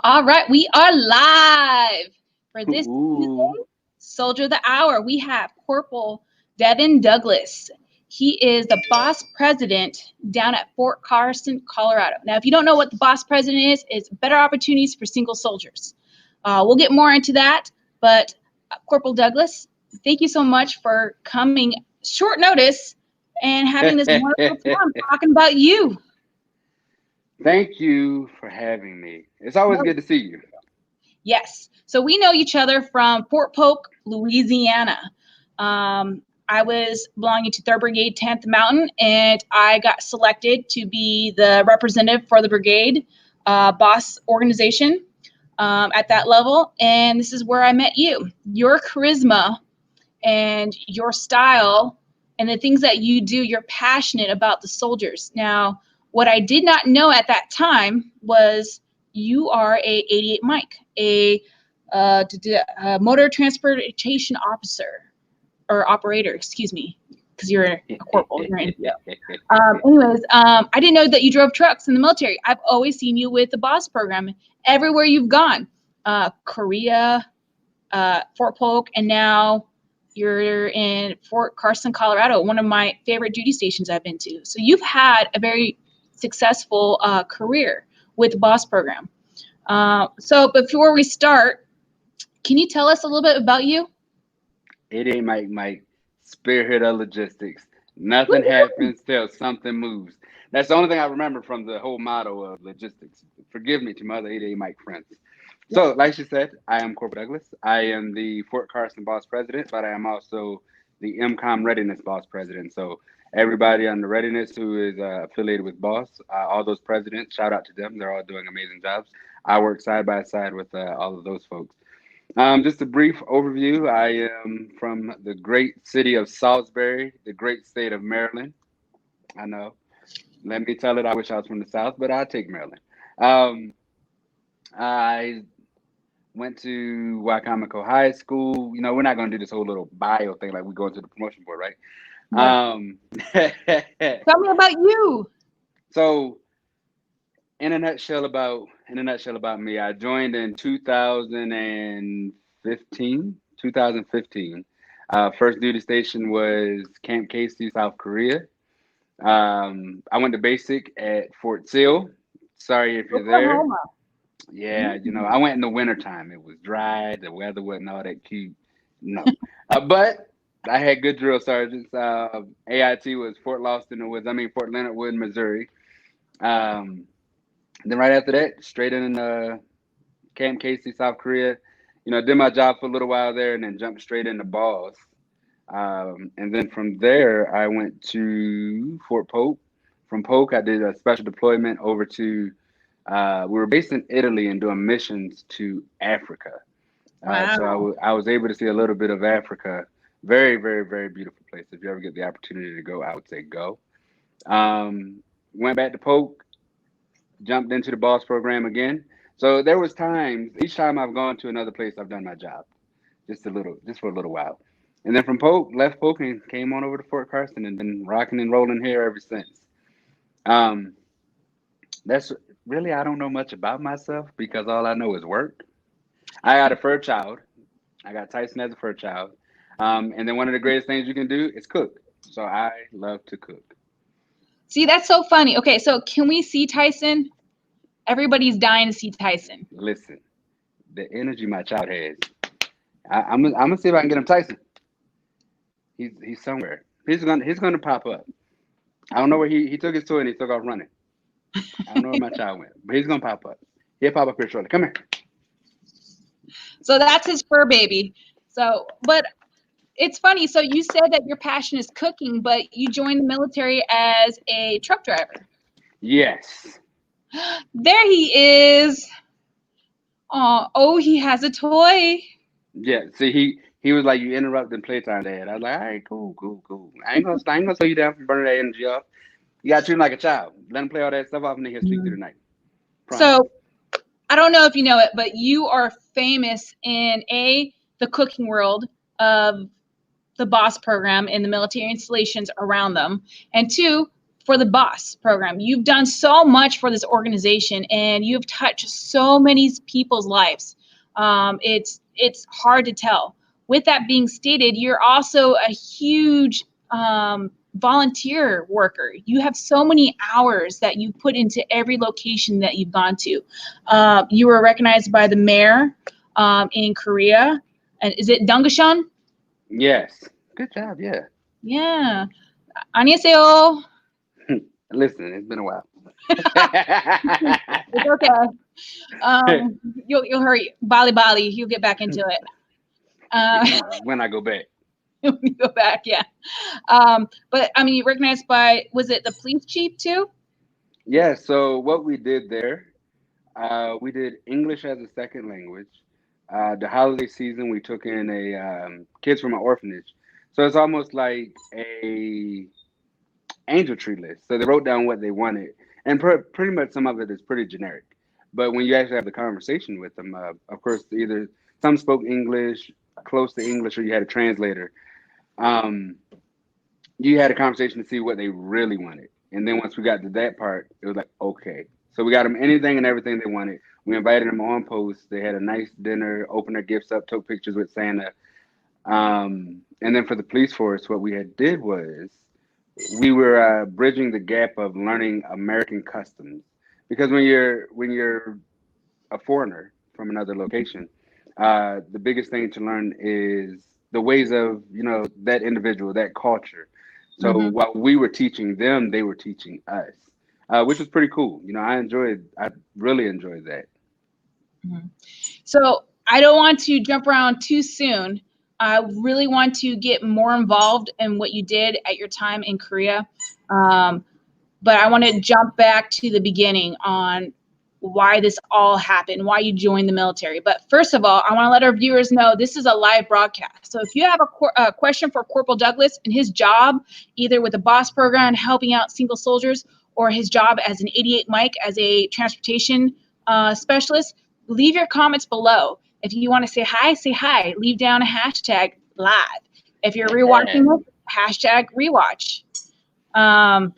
All right, we are live for this Ooh. Tuesday Soldier of the Hour. We have Corporal Devon Douglas. He is the boss president down at Fort Carson, Colorado. Now, if you don't know what the boss president is, it's better opportunities for single soldiers. We'll get more into that, but Corporal Douglas, thank you so much for coming short notice and having this wonderful time talking about you. Thank you for having me. It's always good to see you. Yes. So we know each other from Fort Polk, Louisiana. I was belonging to 3rd Brigade, 10th Mountain, and I got selected to be the representative for the brigade boss organization at that level. And this is where I met you. Your charisma and your style and the things that you do, you're passionate about the soldiers. Now, what I did not know at that time was you are a 88 Mike, a motor transportation officer or operator, excuse me, because you're a corporal. You're in. I didn't know that you drove trucks in the military. I've always seen you with the boss program everywhere you've gone, Korea, Fort Polk, and now you're in Fort Carson, Colorado, one of my favorite duty stations I've been to. So you've had a very successful career with the boss program. So before we start, can you tell us a little bit about you? 88 Mike, spearhead of logistics. Nothing happens till something moves. That's the only thing I remember from the whole motto of logistics. Forgive me to my other 88 Mike friends. So, like she said, I am Corporal Douglas. I am the Fort Carson boss president, but I am also the MCOM readiness boss president. So, everybody on the readiness who is affiliated with boss, all those presidents, shout out to them. They're all doing amazing jobs. I work side by side with all of those folks. Just a brief overview. I am from the great city of Salisbury, the great state of Maryland. I know. Let me tell it. I wish I was from the South, but I'll take Maryland. Um, I went to Wicomico High School. You know, we're not going to do this whole little bio thing like we go into the promotion board, right? No. Tell me about you. So, in a nutshell about me, I joined in 2015. 2015. First duty station was Camp Casey, South Korea. I went to basic at Fort Sill. Sorry if you're there. Oklahoma. Yeah, you know, I went in the wintertime. It was dry. The weather wasn't all that cute. No. But I had good drill sergeants. AIT was Fort Leonard Wood, Missouri. Um, then right after that, straight in Camp Casey, South Korea. You know, did my job for a little while there and then jumped straight into boss. And then from there, I went to Fort Polk. From Polk, I did a special deployment over to, we were based in Italy and doing missions to Africa. Wow. So I was able to see a little bit of Africa. Very, very, very beautiful place. If you ever get the opportunity to go, I would say go. Went back to Polk, jumped into the boss program again. So there was times, each time I've gone to another place, I've done my job just for a little while. And then from Polk, left Polk and came on over to Fort Carson and been rocking and rolling here ever since. Um, that's really, I don't know much about myself because all I know is work. I got a fur child. I got Tyson as a fur child. And then one of the greatest things you can do is cook. So I love to cook. See, that's so funny. Okay, so can we see Tyson? Everybody's dying to see Tyson. Listen, the energy my child has. I'm gonna see if I can get him Tyson. He's somewhere. He's gonna pop up. I don't know where he took his toy and he took off running. I don't know where my child went, but he's gonna pop up. He'll pop up here shortly. Come here. So that's his fur baby. So, but it's funny. So you said that your passion is cooking, but you joined the military as a truck driver. Yes. There he is. Oh, he has a toy. Yeah. See, he was like, you interrupted playtime, Dad. I was like, all right, cool. I ain't gonna slow you down from burning that energy off. You gotta treat him like a child. Let him play all that stuff off and then he'll sleep through the night. Promise. So I don't know if you know it, but you are famous in the cooking world of the boss program and the military installations around them, and 2, for the boss program. You've done so much for this organization, and you've touched so many people's lives. It's hard to tell. With that being stated, you're also a huge volunteer worker. You have so many hours that you put into every location that you've gone to. You were recognized by the mayor in Korea. And is it Dungashon? Yes. Good job. Yeah. Yeah. 안녕하세요. Listen, it's been a while. It's okay. You'll hurry. Bali. You'll get back into it. When I go back. When you go back, yeah. But I mean, you recognized by, was it the police chief too? Yeah. So what we did there, we did English as a second language. The holiday season, we took in kids from an orphanage. So it's almost like a angel tree list. So they wrote down what they wanted, and pretty much some of it is pretty generic. But when you actually have the conversation with them, of course, either some spoke English, close to English, or you had a translator. Um, you had a conversation to see what they really wanted, and then once we got to that part, it was like, okay. So we got them anything and everything they wanted. We invited them on post. They had a nice dinner, opened their gifts up, took pictures with Santa. And then for the police force, what we had did was we were bridging the gap of learning American customs, because when you're a foreigner from another location, the biggest thing to learn is the ways of that individual, that culture. So Mm-hmm. while we were teaching them, they were teaching us, which was pretty cool. I really enjoyed that. Mm-hmm. So I don't want to jump around too soon. I really want to get more involved in what you did at your time in Korea. But I want to jump back to the beginning on why this all happened, why you joined the military. But first of all, I want to let our viewers know this is a live broadcast. So if you have a question for Corporal Douglas and his job, either with the boss program helping out single soldiers, or his job as an 88 Mike as a transportation specialist, leave your comments below. If you want to say hi, leave down a hashtag live. If you're rewatching this, hashtag rewatch. And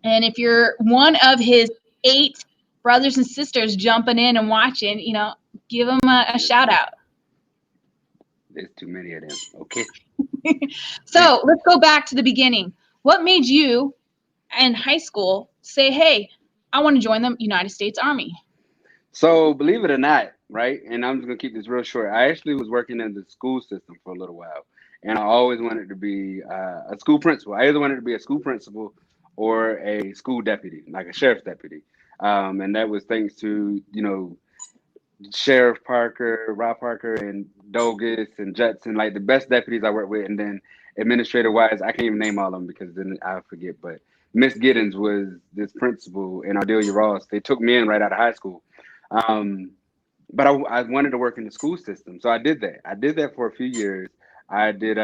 if you're one of his 8 brothers and sisters jumping in and watching, give them a shout out. There's too many of them. Okay. So let's go back to the beginning. What made you in high school say, hey, I want to join the United States Army? So believe it or not, right? And I'm just gonna keep this real short. I actually was working in the school system for a little while, and I always wanted to be a school principal. I either wanted to be a school principal or a school deputy, like a sheriff's deputy. And that was thanks to Sheriff Parker, Rob Parker, and Douglas and Judson, like the best deputies I worked with. And then administrator wise, I can't even name all of them because then I forget. But Miss Giddens was this principal, and Ardelia Ross. They took me in right out of high school. But I wanted to work in the school system, so I did that. I did that for a few years. I did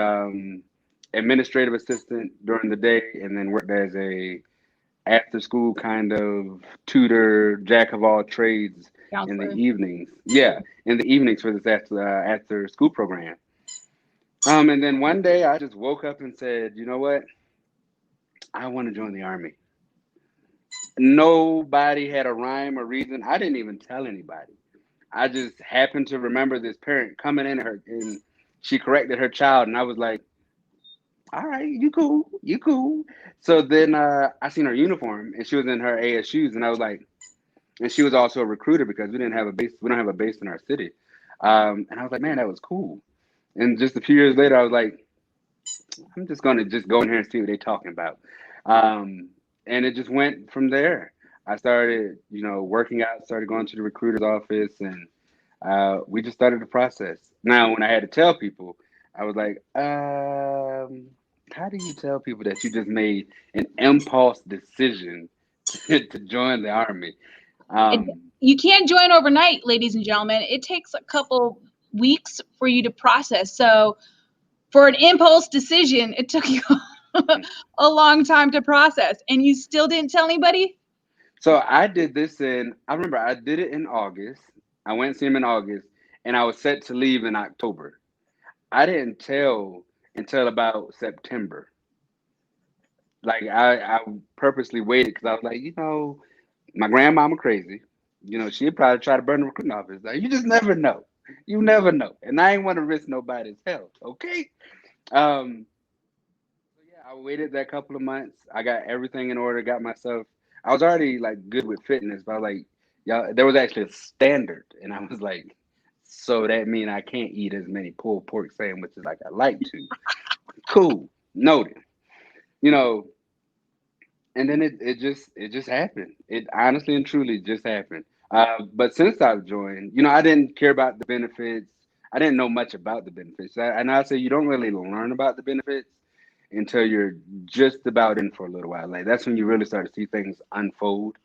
administrative assistant during the day, and then worked as a after school kind of tutor, jack of all trades in the Counselor. evenings. Yeah, in the evenings for this after school program. And then one day I just woke up and said, you know what? I want to join the Army. Nobody had a rhyme or reason. I didn't even tell anybody. I just happened to remember this parent coming in her, and she corrected her child, and I was like, all right, you cool, you cool. So then I seen her uniform, and she was in her ASUs, and I was like, and she was also a recruiter because we didn't have a base. We don't have a base in our city. And I was like, man, that was cool. And just a few years later, I was like, I'm just gonna just go in here and see what they're talking about. And it just went from there. I started, working out, started going to the recruiter's office, and we just started the process. Now, when I had to tell people, I was like, how do you tell people that you just made an impulse decision to join the Army? You can't join overnight, ladies and gentlemen. It takes a couple weeks for you to process. So for an impulse decision, it took you a long time to process, and you still didn't tell anybody? So I did this I remember I did it in August. I went and see him in August, and I was set to leave in October. I didn't tell until about September. Like I purposely waited because I was like, my grandmama crazy. She'd probably try to burn the recruiting office. Like, you just never know. You never know. And I ain't want to risk nobody's health. Okay. So yeah, I waited that couple of months. I got everything in order, got myself. I was already like good with fitness, but I was like, y'all, there was actually a standard. And I was like, so that mean I can't eat as many pulled pork sandwiches like I like to. Cool. Noted. You know, and then it just happened. It honestly and truly just happened. But since I've joined, I didn't care about the benefits. I didn't know much about the benefits. And I say you don't really learn about the benefits until you're just about in for a little while. Like that's when you really start to see things unfold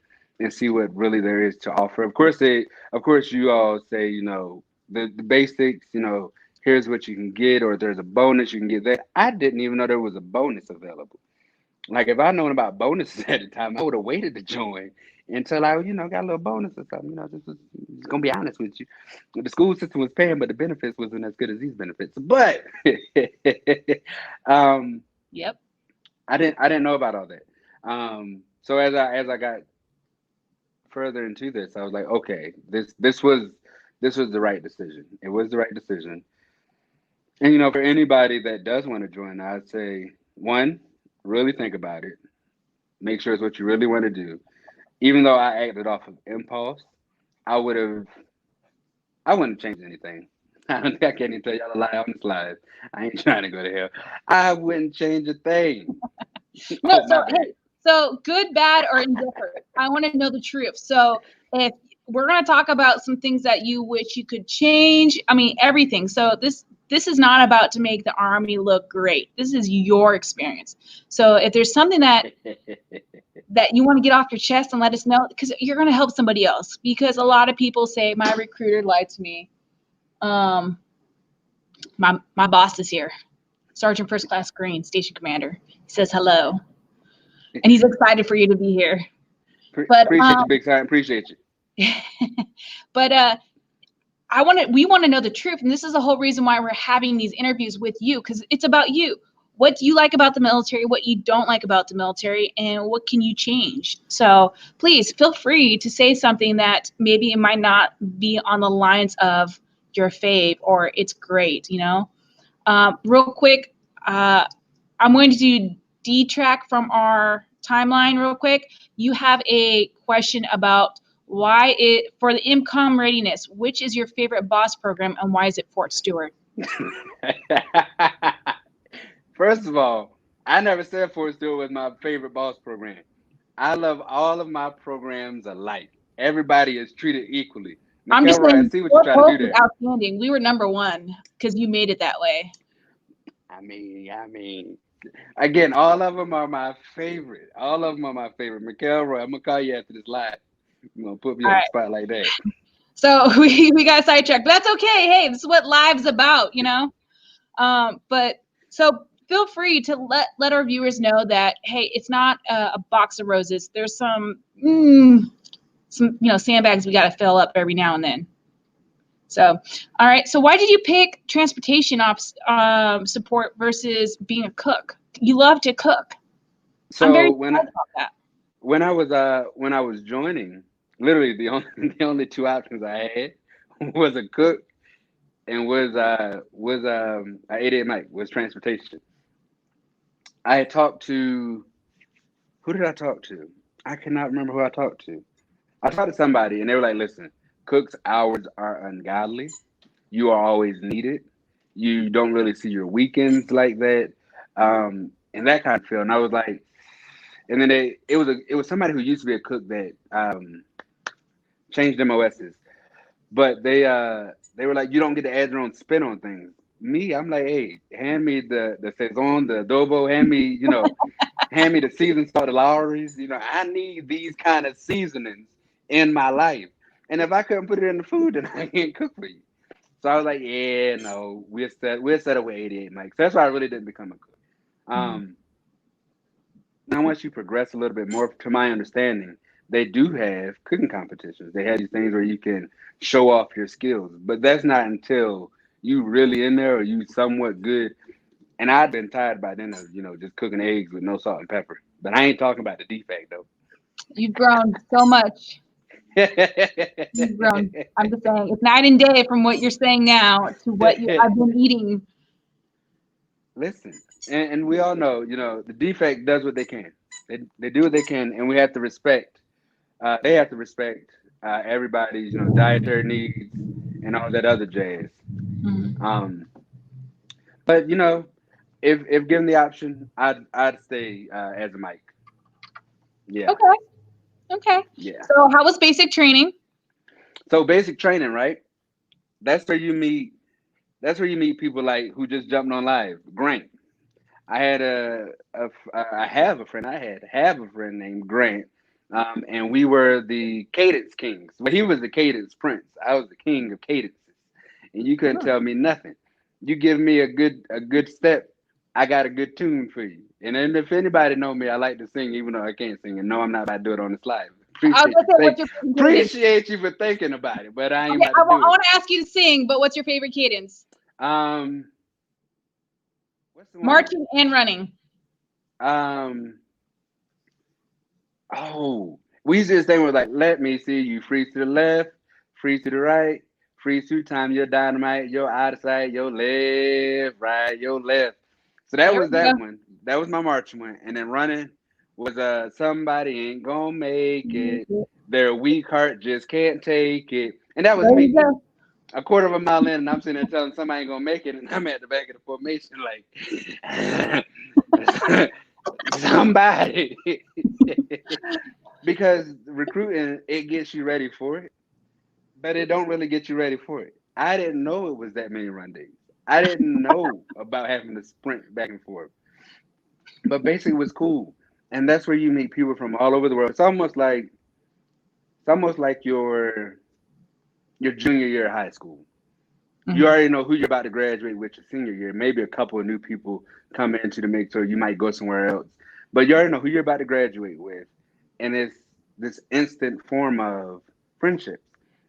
and see what really there is to offer. Of course, you all say, the basics. Here's what you can get, or there's a bonus you can get. That I didn't even know there was a bonus available. Like if I'd known about bonuses at the time, I would have waited to join until I, got a little bonus or something. Just gonna be honest with you. The school system was paying, but the benefits wasn't as good as these benefits. But um, Yep. I didn't know about all that. So as I got further into this, I was like, okay, this was the right decision. It was the right decision. And for anybody that does want to join, I'd say one, really think about it. Make sure it's what you really want to do. Even though I acted off of impulse, I would have I wouldn't change anything. I can't even tell y'all a lie on this live. I ain't trying to go to hell. I wouldn't change a thing. No, Oh my so bad. hey, so good, bad, or indifferent. I want to know the truth. So if we're going to talk about some things that you wish you could change, I mean everything. So this is not about to make the Army look great. This is your experience. So if there's something that you want to get off your chest and let us know, because you're going to help somebody else. Because a lot of people say my recruiter lied to me. My boss is here, Sergeant First Class Green, Station Commander. He says hello, and he's excited for you to be here. But Appreciate you, big time. Appreciate you. but we want to know the truth, and this is the whole reason why we're having these interviews with you, because it's about you. What do you like about the military? What you don't like about the military, and what can you change? So please feel free to say something that maybe it might not be on the lines of your fave or it's great. Real quick, I'm going to detract from our timeline real quick. You have a question about for the IMCOM readiness, which is your favorite boss program and why is it Fort Stewart? First of all, I never said Fort Stewart was my favorite boss program. I love all of my programs alike. Everybody is treated equally. I'm just McElroy, I saying see what you're Fort trying to Polk do is there. outstanding. We were number one because you made it that way. I mean, again, all of them are my favorite. All of them are my favorite. McElroy, I'm gonna call you after this live. You're gonna put me All on the right. spot like that. So we got sidetracked, but that's okay. Hey, this is what live's about, But so feel free to let our viewers know that hey, it's not a box of roses. There's some sandbags we got to fill up every now and then. So, all right. So why did you pick transportation ops support versus being a cook? You love to cook. I'm very So excited about that. when I was joining, literally the only the only two options I had was a cook and was 88 Mike was transportation. I had talked to who did I talk to? I cannot remember who I talked to. I talked to somebody and they were like, listen, cook's hours are ungodly. You are always needed. You don't really see your weekends like that. And that kind of feel. And I was like, and then it was somebody who used to be a cook that changed MOSs. But they were like, you don't get to add your own spin on things. Me, I'm like, hey, hand me the saison, the adobo, hand me the seasoned salt, the Lowry's. I need these kind of seasonings in my life. And if I couldn't put it in the food, then I can't cook for you. So I was like, yeah, no, we're set away 88 Mike. So that's why I really didn't become a cook. Um, Now once you progress a little bit more, to my understanding, they do have cooking competitions. They have these things where you can show off your skills, but that's not until you really in there or you somewhat good. And I'd been tired by then of just cooking eggs with no salt and pepper. But I ain't talking about the defect though. You've grown so much. You've grown. I'm just saying, it's night and day from what you're saying now to what I've been eating. Listen, and we all know, the defect does what they can. They do what they can, and we have to respect. They have to respect everybody's, dietary needs and all that other jazz. Mhm. But if given the option, I'd stay as a Mike. Yeah, Okay. yeah. So how was basic training? So basic training, right? That's where you meet. That's where you meet people like who just jumped on live. Grant. I had I have a friend. Have a friend named Grant, and we were the cadence kings. Well, he was the cadence prince. I was the king of cadences, and you couldn't tell me nothing. You give me a good step, I got a good tune for you. And then if anybody know me, I like to sing, even though I can't sing. And no, I'm not about to do it on the slide. I was gonna say, what's your favorite cadence? Appreciate you for thinking about it, but I ain't Okay, about to do I it. want to ask you to sing, but what's your favorite cadence? What's the one? Marching and running. We used to this thing where like, let me see you freeze to the left, freeze to the right, freeze 2 times your dynamite, your out of sight, your left, right, your left. So that There was we that go. one. That was my marching one. And then running was somebody ain't gonna make it. Their weak heart just can't take it. And that was There you me. go. A quarter of a mile in, and I'm sitting there telling somebody ain't gonna make it, and I'm at the back of the formation like somebody. Because recruiting, it gets you ready for it, but it don't really get you ready for it. I didn't know it was that many run days. I didn't know about having to sprint back and forth. But basically it was cool. And that's where you meet people from all over the world. It's almost like your junior year of high school. You already know who you're about to graduate with your senior year. Maybe a couple of new people come into the mix, or you might go somewhere else. But you already know who you're about to graduate with. And it's this instant form of friendship.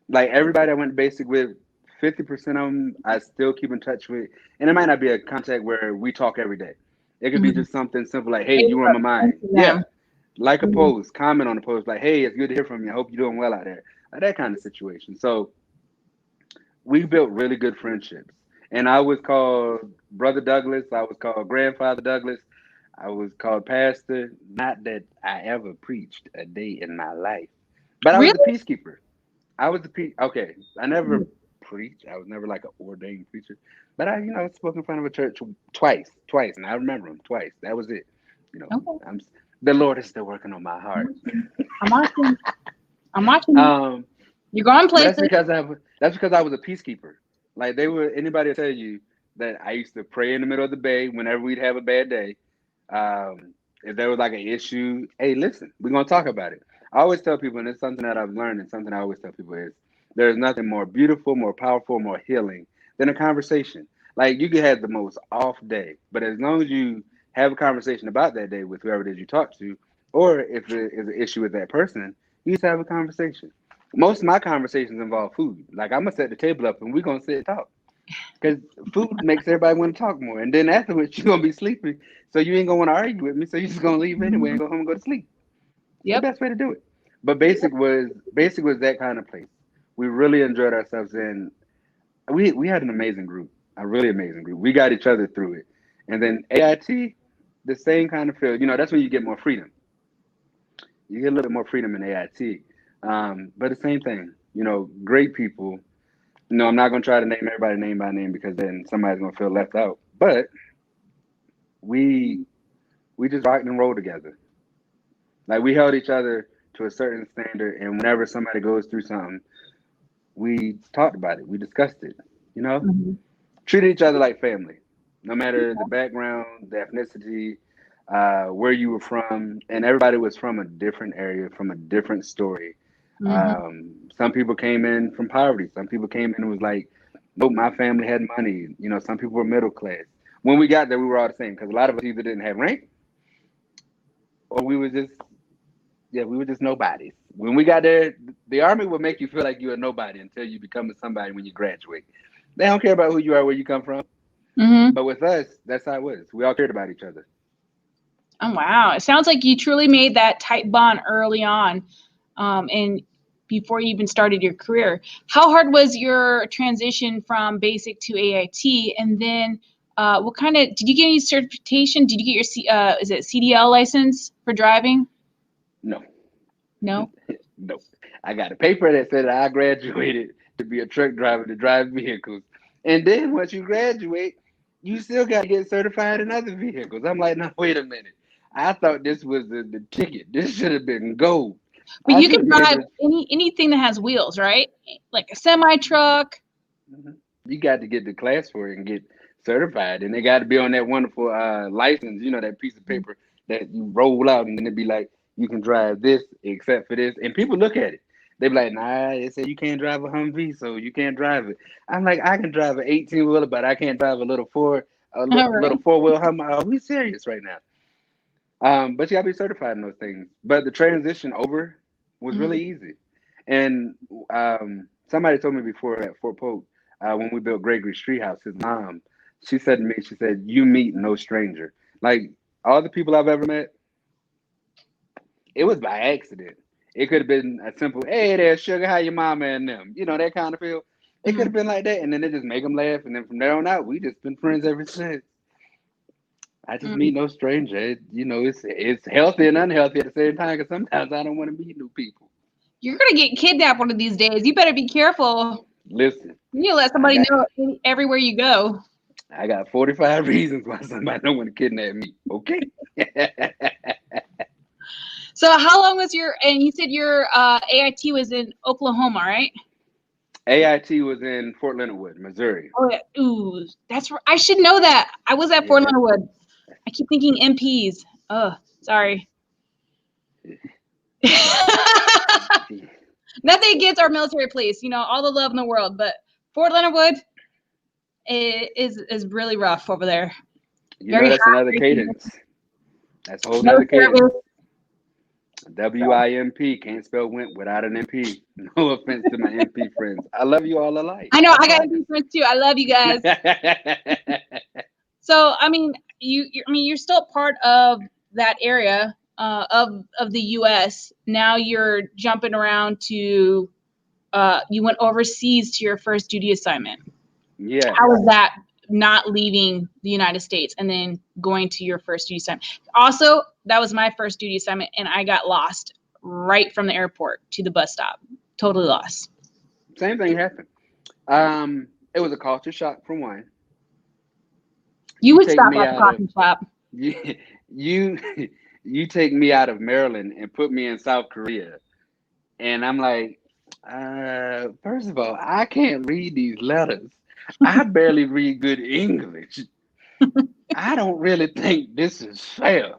Like everybody I went basic with, 50% of them I still keep in touch with. And it might not be a contact where we talk every day. It could be just something simple like, hey, you were on my mind. Yeah. Like a post, comment on the post, like, hey, it's good to hear from you. I hope you're doing well out there. Like that kind of situation. So we built really good friendships. And I was called Brother Douglas. I was called Grandfather Douglas. I was called Pastor. Not that I ever preached a day in my life, but I was the Really? peacekeeper. I was the peace. Okay, I never preached. I was never like an ordained preacher, but I spoke in front of a church twice, and I remember them twice. That was it. Okay. The Lord is still working on my heart. I'm watching. You're going places. That's because I was a peacekeeper. Like anybody will tell you that I used to pray in the middle of the bay whenever we'd have a bad day. If there was like an issue, hey, listen, we're gonna talk about it. I always tell people, and it's something that I've learned, and something I always tell people is there's nothing more beautiful, more powerful, more healing than a conversation. Like you could have the most off day, but as long as you have a conversation about that day with whoever it is you talk to, or if it is an issue with that person, you just have a conversation. Most of my conversations involve food. Like I'm gonna set the table up and we're gonna sit and talk. Because food makes everybody want to talk more. And then afterwards you're gonna be sleepy. So you ain't gonna want to argue with me. So you're just gonna leave anyway and go home and go to sleep. It's the best way to do it. But basic was that kind of place. We really enjoyed ourselves and we had an amazing group. A really amazing group. We got each other through it. And then AIT, the same kind of feel. That's when you get more freedom. You get a little bit more freedom in AIT. But the same thing, great people. No, I'm not gonna try to name everybody name by name because then somebody's gonna feel left out. But we just rocked and rolled together. Like we held each other to a certain standard, and whenever somebody goes through something, we talked about it. We discussed it. Treated each other like family, no matter the background, the ethnicity, where you were from, and everybody was from a different area, from a different story. Some people came in from poverty. Some people came in and was like, nope, my family had money. Some people were middle class. When we got there, we were all the same because a lot of us either didn't have rank or we were just nobodies. When we got there, the Army would make you feel like you're a nobody until you become somebody when you graduate. They don't care about who you are, where you come from. But with us, that's how it was. We all cared about each other. Oh, wow. It sounds like you truly made that tight bond early on, and before you even started your career. How hard was your transition from basic to AIT? And then what kind of, did you get any certification? Did you get your, is it CDL license for driving? No. No? No. I got a paper that said I graduated to be a truck driver to drive vehicles. And then once you graduate, you still got to get certified in other vehicles. I'm like, no, wait a minute. I thought this was the ticket. This should have been gold. But I you should can have been drive able anything that has wheels, right? Like a semi truck. to, you got to get the class for it and get certified. And they got to be on that wonderful license, you know, that piece of paper that you roll out and then it'd be like, you can drive this except for this. And people look at it. They be like, nah, they say you can't drive a Humvee, so you can't drive it. I'm like, I can drive an 18-wheeler, but I can't drive a little Right. four-wheel Hummer. Are we serious right now? But you gotta be certified in those things. But the transition over was really easy. And somebody told me before at Fort Polk, when we built Gregory Street House, his mom, she said to me, she said, you meet no stranger. Like all the people I've ever met, it was by accident. It could have been a simple, hey there, sugar, how your mama and them, you know, that kind of feel. It could have been like that, and then they just make them laugh, and then from there on out, we just been friends ever since. I just meet no stranger. You know, it's healthy and unhealthy at the same time, because sometimes I don't want to meet new people. You're going to get kidnapped one of these days. You better be careful. Listen. You let somebody know everywhere you go. I got 45 reasons why somebody don't want to kidnap me. Okay. So how long was and you said your AIT was in Oklahoma, right? AIT was in Fort Leonard Wood, Missouri. Oh, yeah. Ooh, I should know that. I was at Fort Leonard Wood. I keep thinking MPs. Oh, sorry. Nothing against our military police, you know, all the love in the world, but Fort Leonard Wood is really rough over there. You know, that's another cadence. That's a whole nother cadence. WIMP, can't spell wimp without an MP. No offense to my MP friends. I love you all alike. I know, I got MP friends too. I love you guys. So, I mean, you're still part of that area of the U.S. Now you're jumping around to, you went overseas to your first duty assignment. Yeah. How was that, not leaving the United States and then going to your first duty assignment? Also, that was my first duty assignment, and I got lost right from the airport to the bus stop. Totally lost. Same thing happened. It was a culture shock for one. You would stop at the coffee shop. You take me out of Maryland and put me in South Korea. And I'm like, first of all, I can't read these letters. I barely read good English. I don't really think this is fair.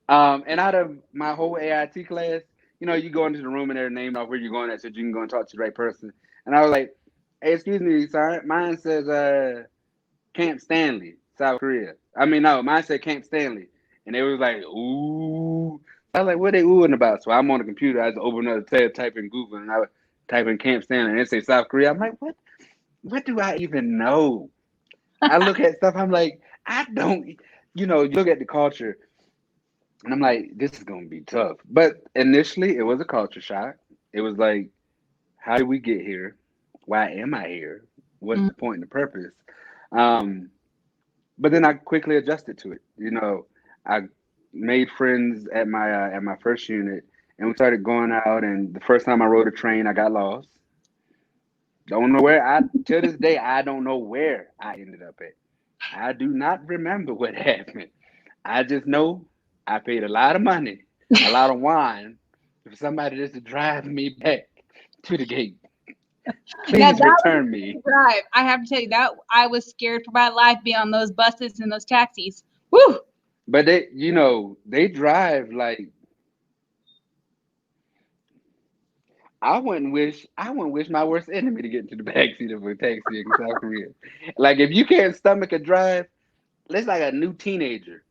And out of my whole AIT class, you know, you go into the room and they're named off where you're going at so you can go and talk to the right person. And I was like, hey, excuse me, sir. Mine says Camp Stanley, South Korea. I mean, no, mine said Camp Stanley. And they was like, ooh. I was like, what are they oohing about? So I'm on the computer. I just open up the tab, type in Google, and I would type in Camp Stanley, and it say South Korea. I'm like, what do I even know? I look at stuff, I'm like, I don't, you know, you look at the culture, and I'm like, this is going to be tough. But initially, it was a culture shock. It was like, how did we get here? Why am I here? What's the point and the purpose? But then I quickly adjusted to it. You know, I made friends at my first unit, and we started going out. And the first time I rode a train, I got lost. Don't know where to this day, I don't know where I ended up at. I do not remember what happened. I just know I paid a lot of money, a lot of wine for somebody just to drive me back to the gate. Please return me. Drive. I have to tell you that I was scared for my life being on those buses and those taxis. Woo! But they, you know, they drive like I wouldn't wish my worst enemy to get into the backseat of a taxi in South Korea. Like if you can't stomach a drive, it's like a new teenager,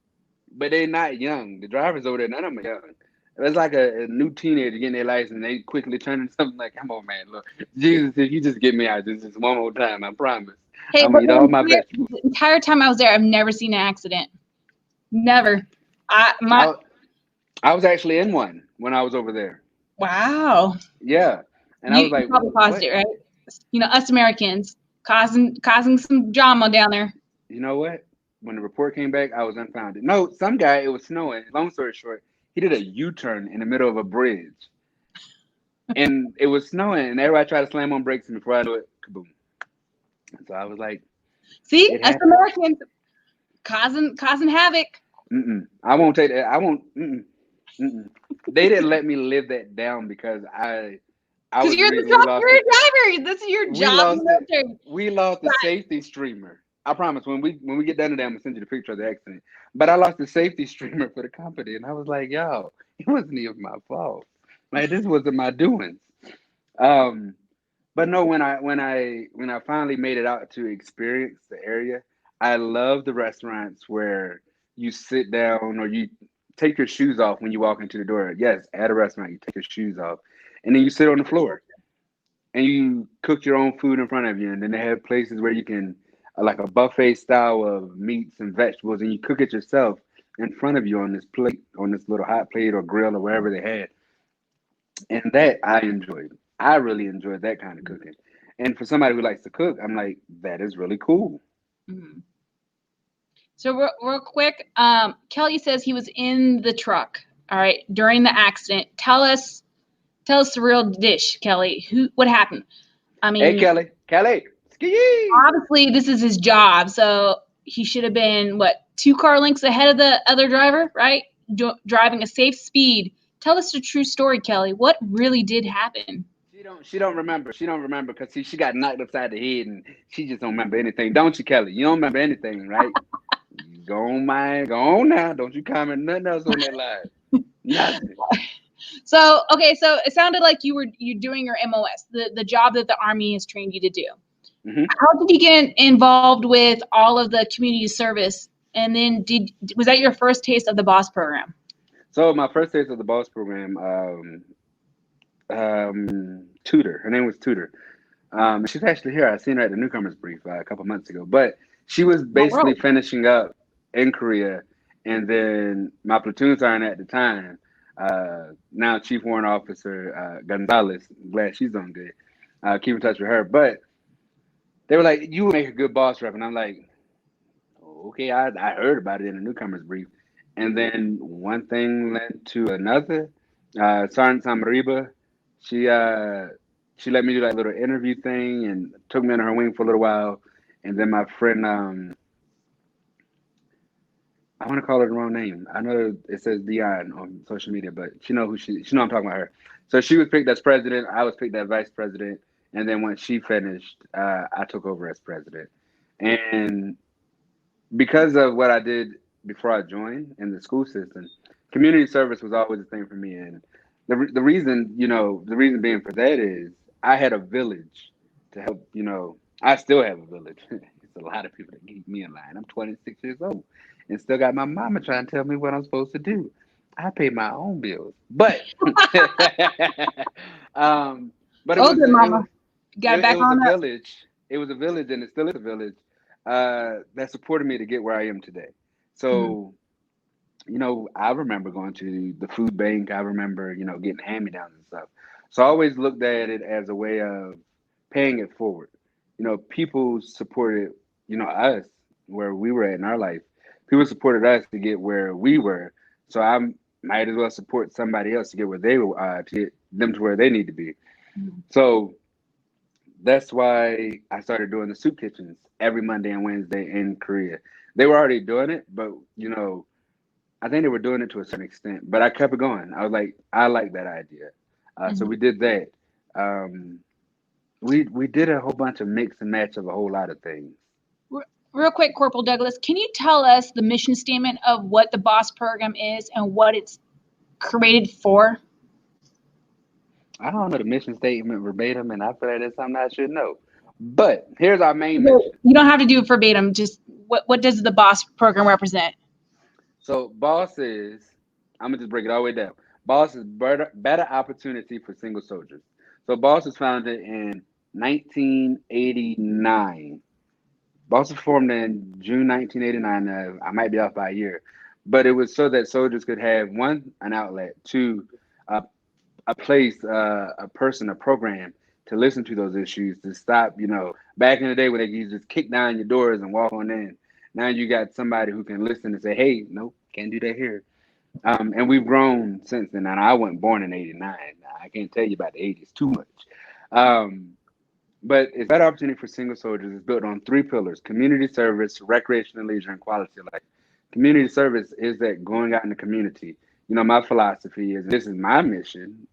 but they're not young. The drivers over there, none of them are young. It's like a new teenager getting their license, and they quickly turn into something like, "Come on, man, look, Jesus, if you just get me out just one more time, I promise. Hey, I'm gonna eat all my vegetables." The entire time I was there, I've never seen an accident. Never. I my I was actually in one when I was over there. Wow. Yeah, and I was You like, probably caused what? it, right? You know, us Americans causing some drama down there. You know what? When the report came back, I was unfounded. No, some guy, it was snowing. Long story short, he did a U-turn in the middle of a bridge. And it was snowing, and everybody tried to slam on brakes, and before I knew it, kaboom. And so I was like, See, it us happened. Americans causing havoc. I won't take that. I won't. They didn't let me live that down because I Because was the you're reason we lost you're it. a driver. This is your We job in lost the it. military. We lost the Right. safety streamer. I promise. When we get done today, I'm gonna send you the picture of the accident. But I lost the safety streamer for the company, and I was like, "Yo, it wasn't even my fault. Like this wasn't my doings." Um, but no, when I finally made it out to experience the area, I love the restaurants where you sit down or you take your shoes off when you walk into the door. Yes, at a restaurant, you take your shoes off, and then you sit on the floor and you cook your own food in front of you. And then they have places where you can, like a buffet style of meats and vegetables, and you cook it yourself in front of you on this plate, on this little hot plate or grill or wherever they had. And that I enjoyed. I really enjoyed that kind of cooking. And for somebody who likes to cook, I'm like, that is really cool. Mhm. So real quick, Kelly says he was in the truck. All right, during the accident. Tell us the real dish, Kelly. What happened? I Hey, mean, Kelly, ski. obviously this is his job, so he should have been what 2 car lengths ahead of the other driver, right? Driving a safe speed. Tell us the true story, Kelly. What really did happen? She don't remember. She don't remember because see, she got knocked upside the head and she just don't remember anything. Don't you, Kelly? You don't remember anything, right? Go on, man. Go on now. Don't you comment nothing else on that live. Nothing. So okay, so it sounded like you doing your MOS, the job that the Army has trained you to do. Hmm. How did you get involved with all of the community service? And then was that your first taste of the boss program? So my first taste of the boss program, Tudor. Her name was Tudor. She's actually here. I seen her at the newcomers brief a couple months ago. But she was Oh, basically finishing up in Korea, and then my platoon sergeant at the time, now Chief Warrant Officer Gonzalez. Glad she's doing good. Keep in touch with her. But they were like, "You would make a good boss rep," and I'm like, "Okay." I heard about it in the newcomers brief, and then one thing led to another. Sergeant Samariba, she uh, she let me do that little interview thing and took me under her wing for a little while, and then my friend, I want to call her the wrong name. I know it says Dion on social media, but she know I'm talking about her. So she was picked as president. I was picked as vice president, and then once she finished, I took over as president. And because of what I did before I joined in the school system, community service was always a thing for me. And the reason, the reason being for that is I had a village to help. I still have a village. It's a lot of people that keep me in line. I'm 26 years old and still got my mama trying to tell me what I'm supposed to do. I pay my own bills, but um, but Oh, good mama. Got it back was a on up. village. It was a village, and it still is a village that supported me to get where I am today. Mhm. So, I remember going to the food bank. I remember, getting hand-me-downs and stuff. So I always looked at it as a way of paying it forward. People supported, us where we were at in our life. People supported us to get where we were. So I might as well support somebody else to get where they were, to get them to where they need to be. Mhm. So that's why I started doing the soup kitchens every Monday and Wednesday in Korea. They were already doing it, but I think they were doing it to a certain extent. But I kept it going. I was like, I like that idea, so Mhm. we did that. Um, we did a whole bunch of mix and match of a whole lot of things. Real quick, Corporal Douglas, can you tell us the mission statement of what the boss program is and what it's created for? I don't know the mission statement verbatim, and I feel like that's something I should know. But here's our main You mission. don't have to do it verbatim. Just what does the boss program represent? So boss is, I'm gonna just break it all the way down. Boss is better opportunity for single soldiers. So boss was founded in 1989. Boss was formed in June 1989. I might be off by a year, but it was so that soldiers could have one, an outlet, two, a, a place, a person, a program to listen to those issues, to stop, back in the day when they used to just kick down your doors and walk on in. Now you got somebody who can listen and say, hey, no, can't do that here. And we've grown since then. And I wasn't born in '89. I can't tell you about the '80s too much. Um, but it's better opportunity for single soldiers. It's built on three pillars: community service, recreation and leisure, and quality of life. Community service is that going out in the community. My philosophy is, this is my mission,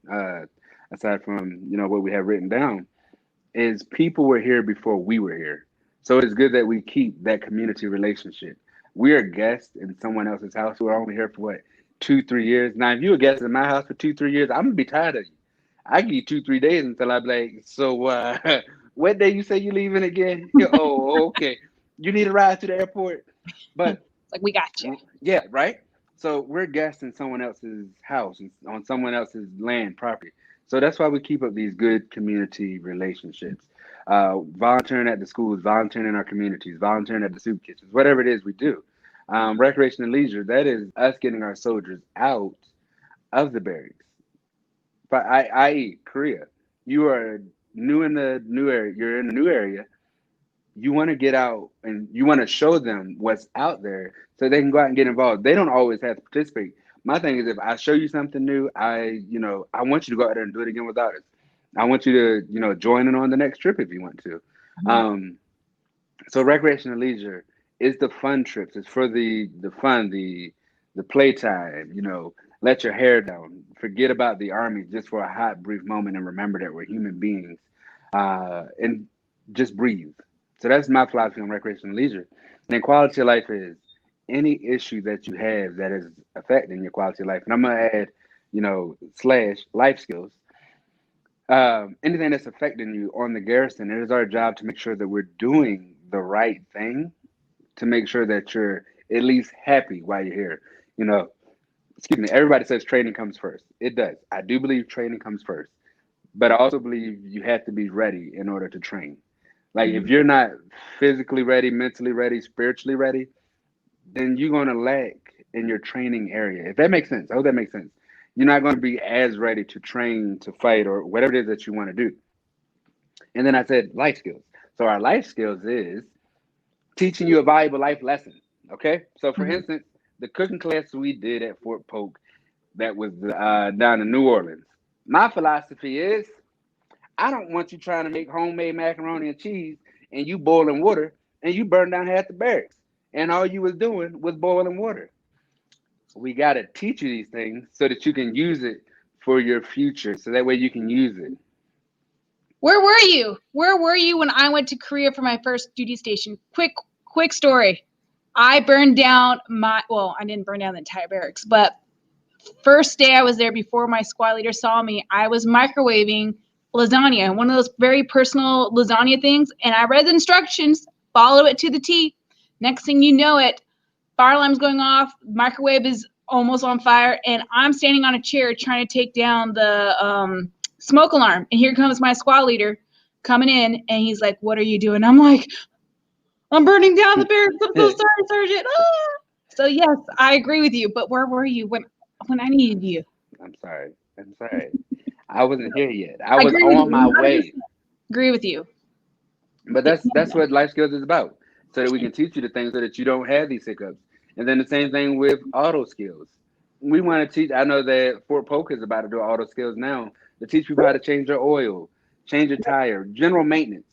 aside from, what we have written down, is people were here before we were here. So it's good that we keep that community relationship. We are guests in someone else's house who are only here for what, 2-3 years. Now, if you're a guest in my house for 2-3 years, I'm gonna be tired of you. I give you 2-3 days until I'm like, so what day you say you leaving again? Oh, okay. You need a ride to the airport, but Like, we got you. yeah, right. So we're guests in someone else's house, on someone else's land, property. So that's why we keep up these good community relationships. Volunteering at the schools, volunteering in our communities, volunteering at the soup kitchens, whatever it is we do. Recreation and leisure, that is us getting our soldiers out of the barracks. But i.e., Korea, you are new in the new area. You're in a new area. You want to get out and you want to show them what's out there so they can go out and get involved. They don't always have to participate. My thing is, if I show you something new, I want you to go out there and do it again without us. I want you to, join in on the next trip if you want to. So recreation and leisure is the fun trips. It's for the fun, the playtime, let your hair down. Forget about the army just for a hot, brief moment and remember that we're human beings. And just breathe. So that's my philosophy on recreation and leisure. And then quality of life is any issue that you have that is affecting your quality of life. And I'm gonna add, / life skills. Anything that's affecting you on the garrison, it is our job to make sure that we're doing the right thing to make sure that you're at least happy while you're here. You know, Excuse me, everybody says training comes first. It does. I do believe training comes first, but I also believe you have to be ready in order to train. Like if Mhm. you're not physically ready, mentally ready, spiritually ready, then you're going to lack in your training area. If that makes sense, I hope that makes sense. You're not going to be as ready to train, to fight, or whatever it is that you want to do. And then I said life skills. So our life skills is teaching you a valuable life lesson. Okay. So for Mhm. instance, the cooking class we did at Fort Polk that was down in New Orleans. My philosophy is I don't want you trying to make homemade macaroni and cheese and you boiling water and you burn down half the barracks. And all you was doing was boiling water. We got to teach you these things so that you can use it for your future. So that way you can use it. Where were you? Where were you when I went to Korea for my first duty station? Quick story. I burned down I didn't burn down the entire barracks, but first day I was there before my squad leader saw me, I was microwaving lasagna, one of those very personal lasagna things, and I read the instructions, follow it to the T. Next thing you know it, fire alarm's going off, microwave is almost on fire, and I'm standing on a chair trying to take down the smoke alarm. And here comes my squad leader coming in, and he's like, "What are you doing?" I'm like, "I'm burning down the barracks. I'm so sorry, Sergeant." Ah! So yes, I agree with you. But where were you when I needed you? I'm sorry. I'm sorry. I wasn't here yet. I I was agree with on you. my way. 100% agree with you. But that's what life skills is about. So that we can teach you the things so that you don't have these hiccups. And then the same thing with auto skills. We want to teach. I know that Fort Polk is about to do auto skills now to teach people how to change their oil, change a tire, general maintenance.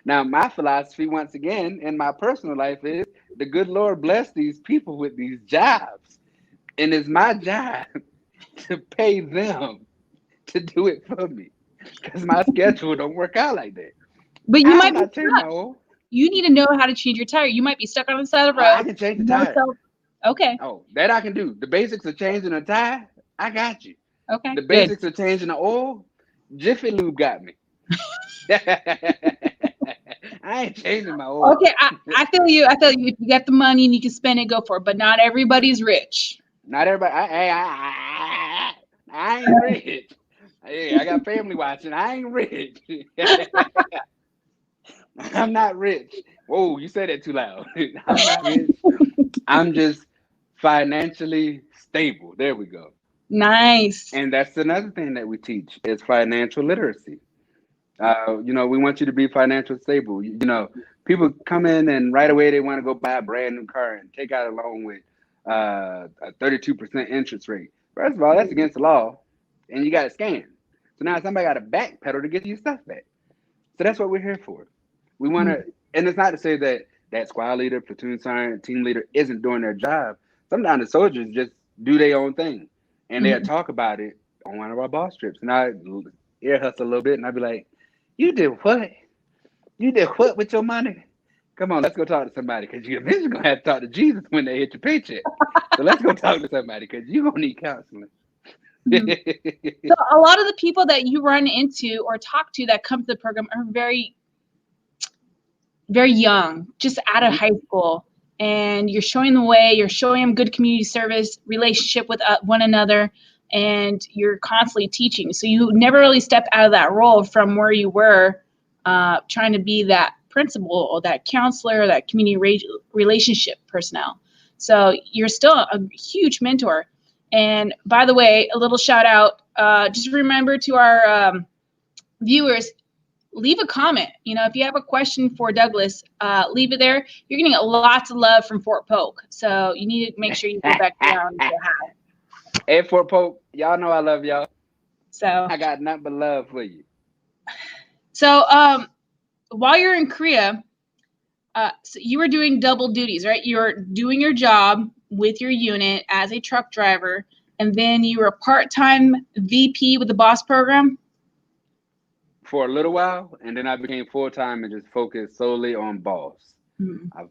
Now, my philosophy, once again, in my personal life is the good Lord bless these people with these jobs. And it's my job to pay them to do it for me because my schedule don't work out like that. But you I'm might be not changing my stuck. oil. You need to know how to change your tire. You might be stuck on the side of the Oh, I road. can change the No tire. self. Okay. Oh, that I can do. The basics of changing a tire, I got you. Okay. The Good. basics of changing the oil, Jiffy Lube got me. I ain't changing my oil. Okay. I feel you. I feel you. If you got the money and you can spend it, go for it. But not everybody's rich. Not everybody. I ain't rich. Hey, I got family watching. I ain't rich. I'm not rich. Whoa, you said that too loud. I'm not rich. I'm just financially stable. There we go. Nice. And that's another thing that we teach is financial literacy. We want you to be financially stable. People come in and right away they want to go buy a brand new car and take out a loan with a 32% interest rate. First of all, that's against the law, and you got to scam. So now somebody got to backpedal to get your stuff back. So that's what we're here for. We want to, and it's not to say that squad leader, platoon sergeant, team leader isn't doing their job. Sometimes the soldiers just do their own thing, and they'll talk about it on one of our boss trips. And I ear hustle a little bit, and I'd be like, "You did what? You did what with your money? Come on, let's go talk to somebody, because you're eventually gonna have to talk to Jesus when they hit your paycheck. So let's go talk to somebody, because you're gonna need counseling." So a lot of the people that you run into or talk to that come to the program are very, very young, just out of high school, and you're showing the way. You're showing them good community service, relationship with one another, and you're constantly teaching. So you never really stepped out of that role from where you were trying to be that principal or that counselor or that community relationship personnel. So you're still a huge mentor. And by the way, a little shout out, just remember to our viewers, leave a comment. If you have a question for Douglas, leave it there. You're getting lots of love from Fort Polk. So you need to make sure you go back down and say hi. Hey, Fort Polk, y'all know I love y'all. So I got nothing but love for you. So while you're in Korea, so you were doing double duties, right? You're doing your job with your unit as a truck driver, and then you were a part-time VP with the BOSS program? For a little while, and then I became full-time and just focused solely on BOSS. I've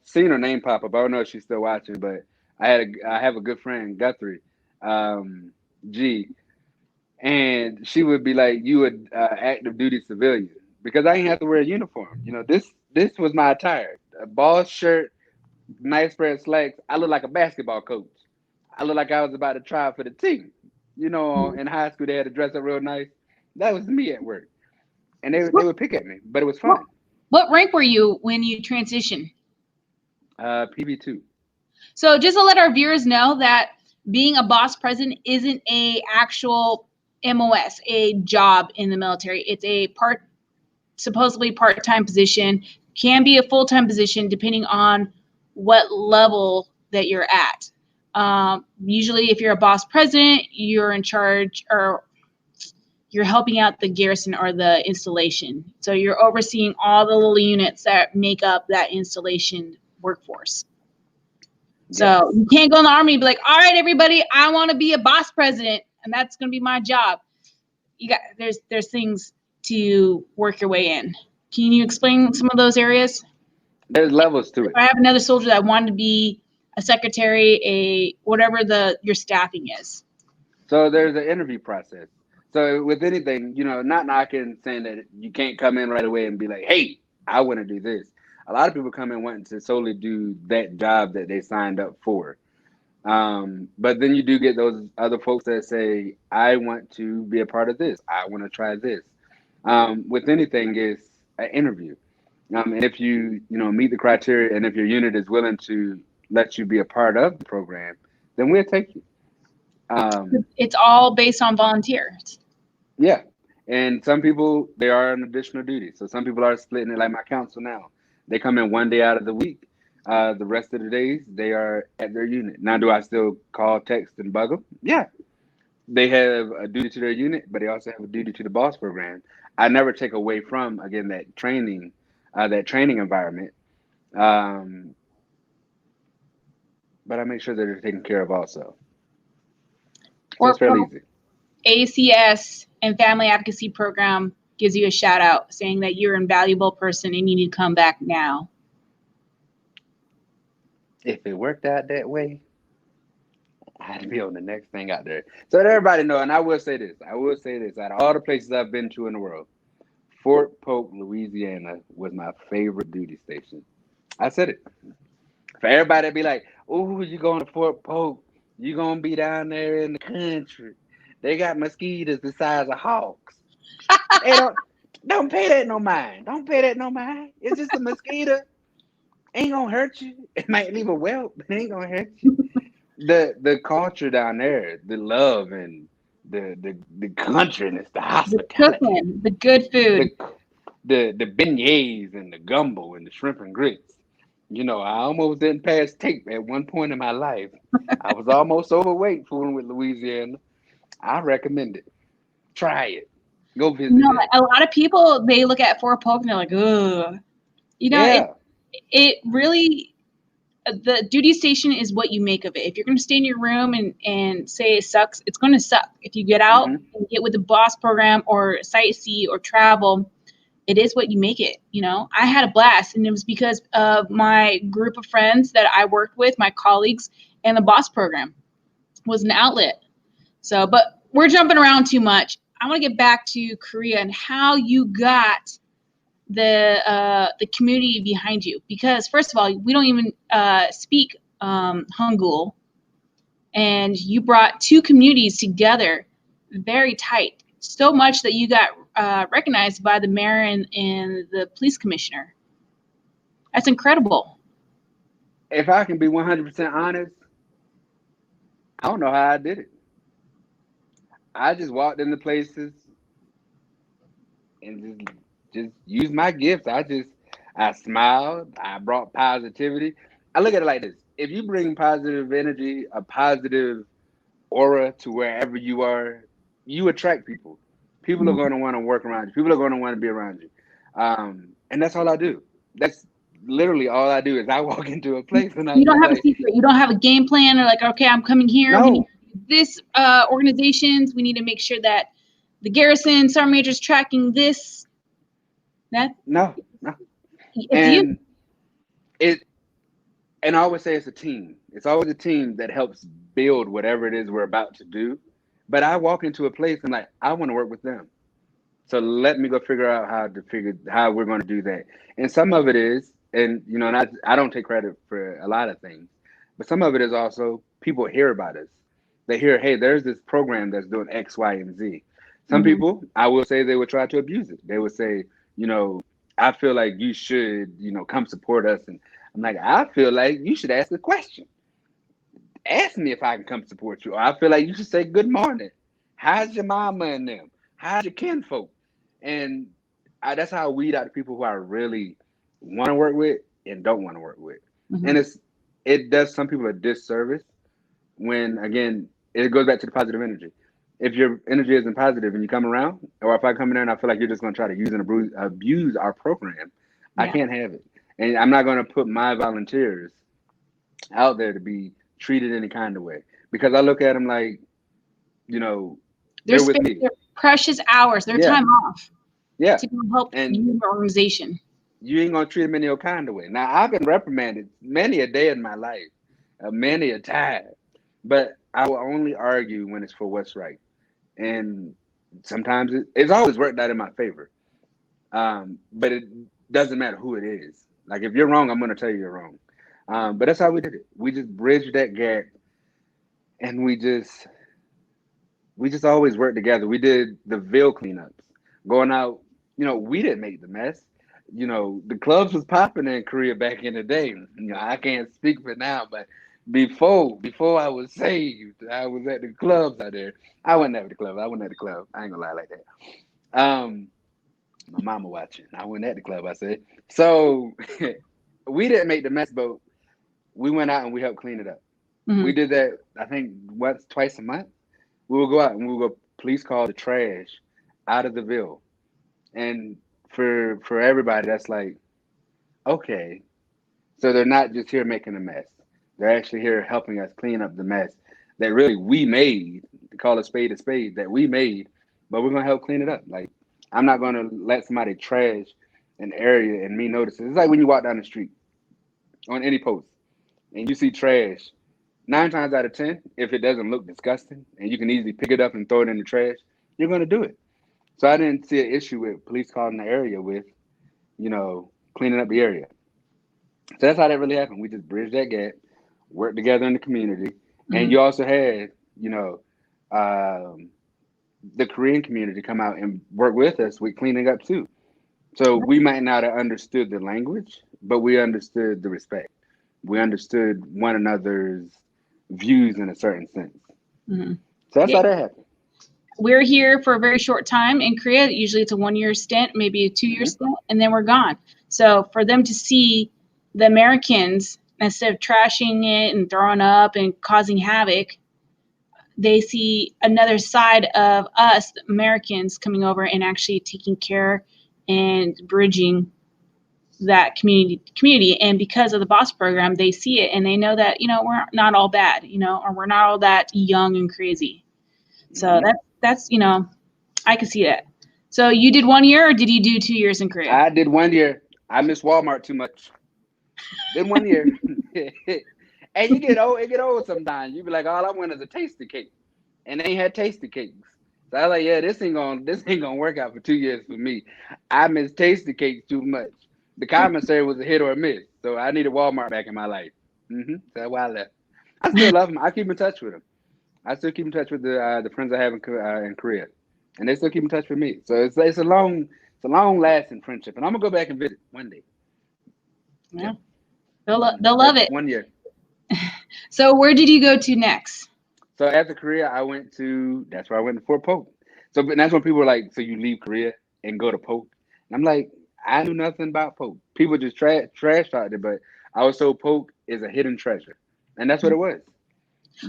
seen her name pop up. I don't know if she's still watching, but I have a good friend, Guthrie, G, and she would be like, "You an active duty civilian," because I didn't have to wear a uniform. This was my attire: a BOSS shirt, nice pair of slacks. I look like a basketball coach. I look like I was about to try out for the team. In high school they had to dress up real nice. That was me at work, and they would pick at me, but it was fun. What rank were you when you transitioned? PB2. So just to let our viewers know that being a BOSS president isn't a actual MOS, a job in the military. It's a supposedly part-time position, can be a full-time position depending on what level that you're at. Usually if you're a BOSS president, you're in charge, or you're helping out the garrison or the installation. So you're overseeing all the little units that make up that installation workforce. Yes. So you can't go in the Army and be like, "All right, everybody, I want to be a BOSS president, and that's going to be my job." There's things to work your way in. Can you explain some of those areas? There's levels to it. I have another soldier that wanted to be a secretary, whatever your staffing is. So there's an interview process. So with anything, not knocking, saying that you can't come in right away and be like, "Hey, I want to do this." A lot of people come in wanting to solely do that job that they signed up for. But then you do get those other folks that say, "I want to be a part of this. I want to try this." With anything, is an interview. And if you meet the criteria, and if your unit is willing to let you be a part of the program, then we'll take you. It's all based on volunteers. Yeah. And some people, they are on additional duty. So some people are splitting it, like my council now. They come in one day out of the week. The rest of the days, they are at their unit. Now, do I still call, text, and bug them? Yeah. They have a duty to their unit, but they also have a duty to the BOSS program. I never take away from, again, that training environment. But I make sure that they're taken care of also. So it's fairly easy. ACS and Family Advocacy Program gives you a shout out saying that you're an invaluable person and you need to come back now. If it worked out that way, I'd be on the next thing out there. So that everybody know, and I will say this, out of all the places I've been to in the world, Fort Polk, Louisiana was my favorite duty station. I said it. For everybody to be like, "Oh, you going to Fort Polk, you going to be down there in the country. They got mosquitoes the size of hawks." They don't pay that no mind. Don't pay that no mind. It's just a mosquito. Ain't gonna hurt you. It might leave a welt, but it ain't gonna hurt you. The culture down there, the love and the countryness, the The hospitality, cooking, the good the food. the beignets and the gumbo and the shrimp and grits. You know, I almost didn't pass tape at one point in my life. I was almost overweight fooling with Louisiana. I recommend it. Try it. Go visit it. A lot of people, they look at Fort Polk and they're like, ugh. It Yeah. really, the duty station is what you make of it. If you're going to stay in your room and say it sucks, it's going to suck. If you get out Hmm. and get with the boss program or sightsee or travel, it is what you make it. I had a blast, and it was because of my group of friends that I worked with, my colleagues, and the boss program was an outlet. So, but we're jumping around too much. I want to get back to Korea and how you got the community behind you, because first of all, we don't even speak Hangul, and you brought two communities together very tight, so much that you got recognized by the mayor and the police commissioner. That's incredible. If I can be 100% honest, I don't know how I did it. I just walked into places and just used my gifts. I smiled. I brought positivity. I look at it like this: if you bring positive energy, a positive aura to wherever you are, you attract people. People are Mhm. going to want to work around you. People are going to want to be around you. And that's all I do. That's literally all I do is I walk into a place and I You don't just have a like, secret. You don't have a game plan, or like, okay, I'm coming here. We need no, this organizations. We need to make sure that the garrison sergeant major is tracking this. That no, no. it's you. And it and I always say it's a team. It's always a team that helps build whatever it is we're about to do. But I walk into a place and like I want to work with them. So let me go figure out how we're going to do that. And some of it is, and you know, and I don't take credit for a lot of things, but some of it is also people hear about us. They hear, hey, there's this program that's doing X, Y, and Z. Some Mhm. people, I will say, they would try to abuse it. They would say, you know, I feel like you should, come support us. And I'm like, I feel like you should ask a question. Ask me if I can come support you. Or I feel like you should say good morning. How's your mama and them? How's your kinfolk? And that's how I weed out the people who I really want to work with and don't want to work with. And Mhm. it does some people a disservice when again it goes back to the positive energy. If your energy isn't positive and you come around, or if I come in there and I feel like you're just going to try to use and abuse our program, I Yeah. can't have it. And I'm not going to put my volunteers out there to be treated any kind of way because I look at them like, you know, Their they're with space, me. their precious hours, their Yeah, time off yeah. to go help And you and your organization. you ain't gonna treat them any kind of way. Now I've been reprimanded many a day in my life, many a time, but I will only argue when it's for what's right. And sometimes it's always worked out in my favor. But it doesn't matter who it is. Like if you're wrong, I'm gonna tell you you're wrong. But that's how we did it. We just bridged that gap, and we just always worked together. We did the Ville cleanups, going out. We didn't make the mess. The clubs was popping in Korea back in the day. I can't speak for now, but before I was saved, I was at the clubs out there. I wasn't at the club. I wasn't at the club. I ain't gonna lie like that. My mama watching. I wasn't at the club. I said so. We didn't make the mess, but we went out and we helped clean it up. We Mhm. did that. I think once, twice a month. We will go out and we will go police call the trash out of the Ville. And for everybody, that's like, okay. So they're not just here making a mess. They're actually here helping us clean up the mess that really we made, to call a spade, that we made, but we're gonna help clean it up. Like I'm not gonna let somebody trash an area and me notice it. It's like when you walk down the street on any post and you see trash. 9 times out of 10, if it doesn't look disgusting and you can easily pick it up and throw it in the trash, you're gonna do it. So I didn't see an issue with police calling the area with, cleaning up the area. So that's how that really happened. We just bridged that gap, worked together in the community, and Mhm. you also had, um, the Korean community come out and work with us with cleaning up too. So we might not have understood the language, but we understood the respect. We understood one another's views in a certain sense. Mhm. So that's Yeah. how that happened. We're here for a very short time in Korea. Usually it's a 1-year stint, maybe a 2-year stint, and then we're gone. So for them to see the Americans, instead of trashing it and throwing up and causing havoc, they see another side of us Americans coming over and actually taking care and bridging that community. And because of the boss program, they see it and they know that, we're not all bad, or we're not all that young and crazy. So that's I can see that. So you did 1 year, or did you do 2 years in Korea? I did 1 year. I missed Walmart too much. Did 1 year. And you get old, it get old sometimes. You be like, all I want is a tasty cake. And they ain't had tasty cakes. So I was like, yeah, this ain't gonna work out for 2 years for me. I miss tasty cakes too much. The commissary was a hit or a miss. So I needed Walmart back in my life. So that's why I left. I still love them. I keep in touch with them. I still keep in touch with the friends I have in Korea, and they still keep in touch with me. So it's a long lasting friendship, and I'm gonna go back and visit one day. Yeah, they'll love it. 1 year. So where did you go to next? So after Korea, that's where I went to Fort Polk. So but that's when people were like, so you leave Korea and go to Polk? And I'm like, I knew nothing about Polk. People just trash talked it, but I was told Polk is a hidden treasure, and that's what it was.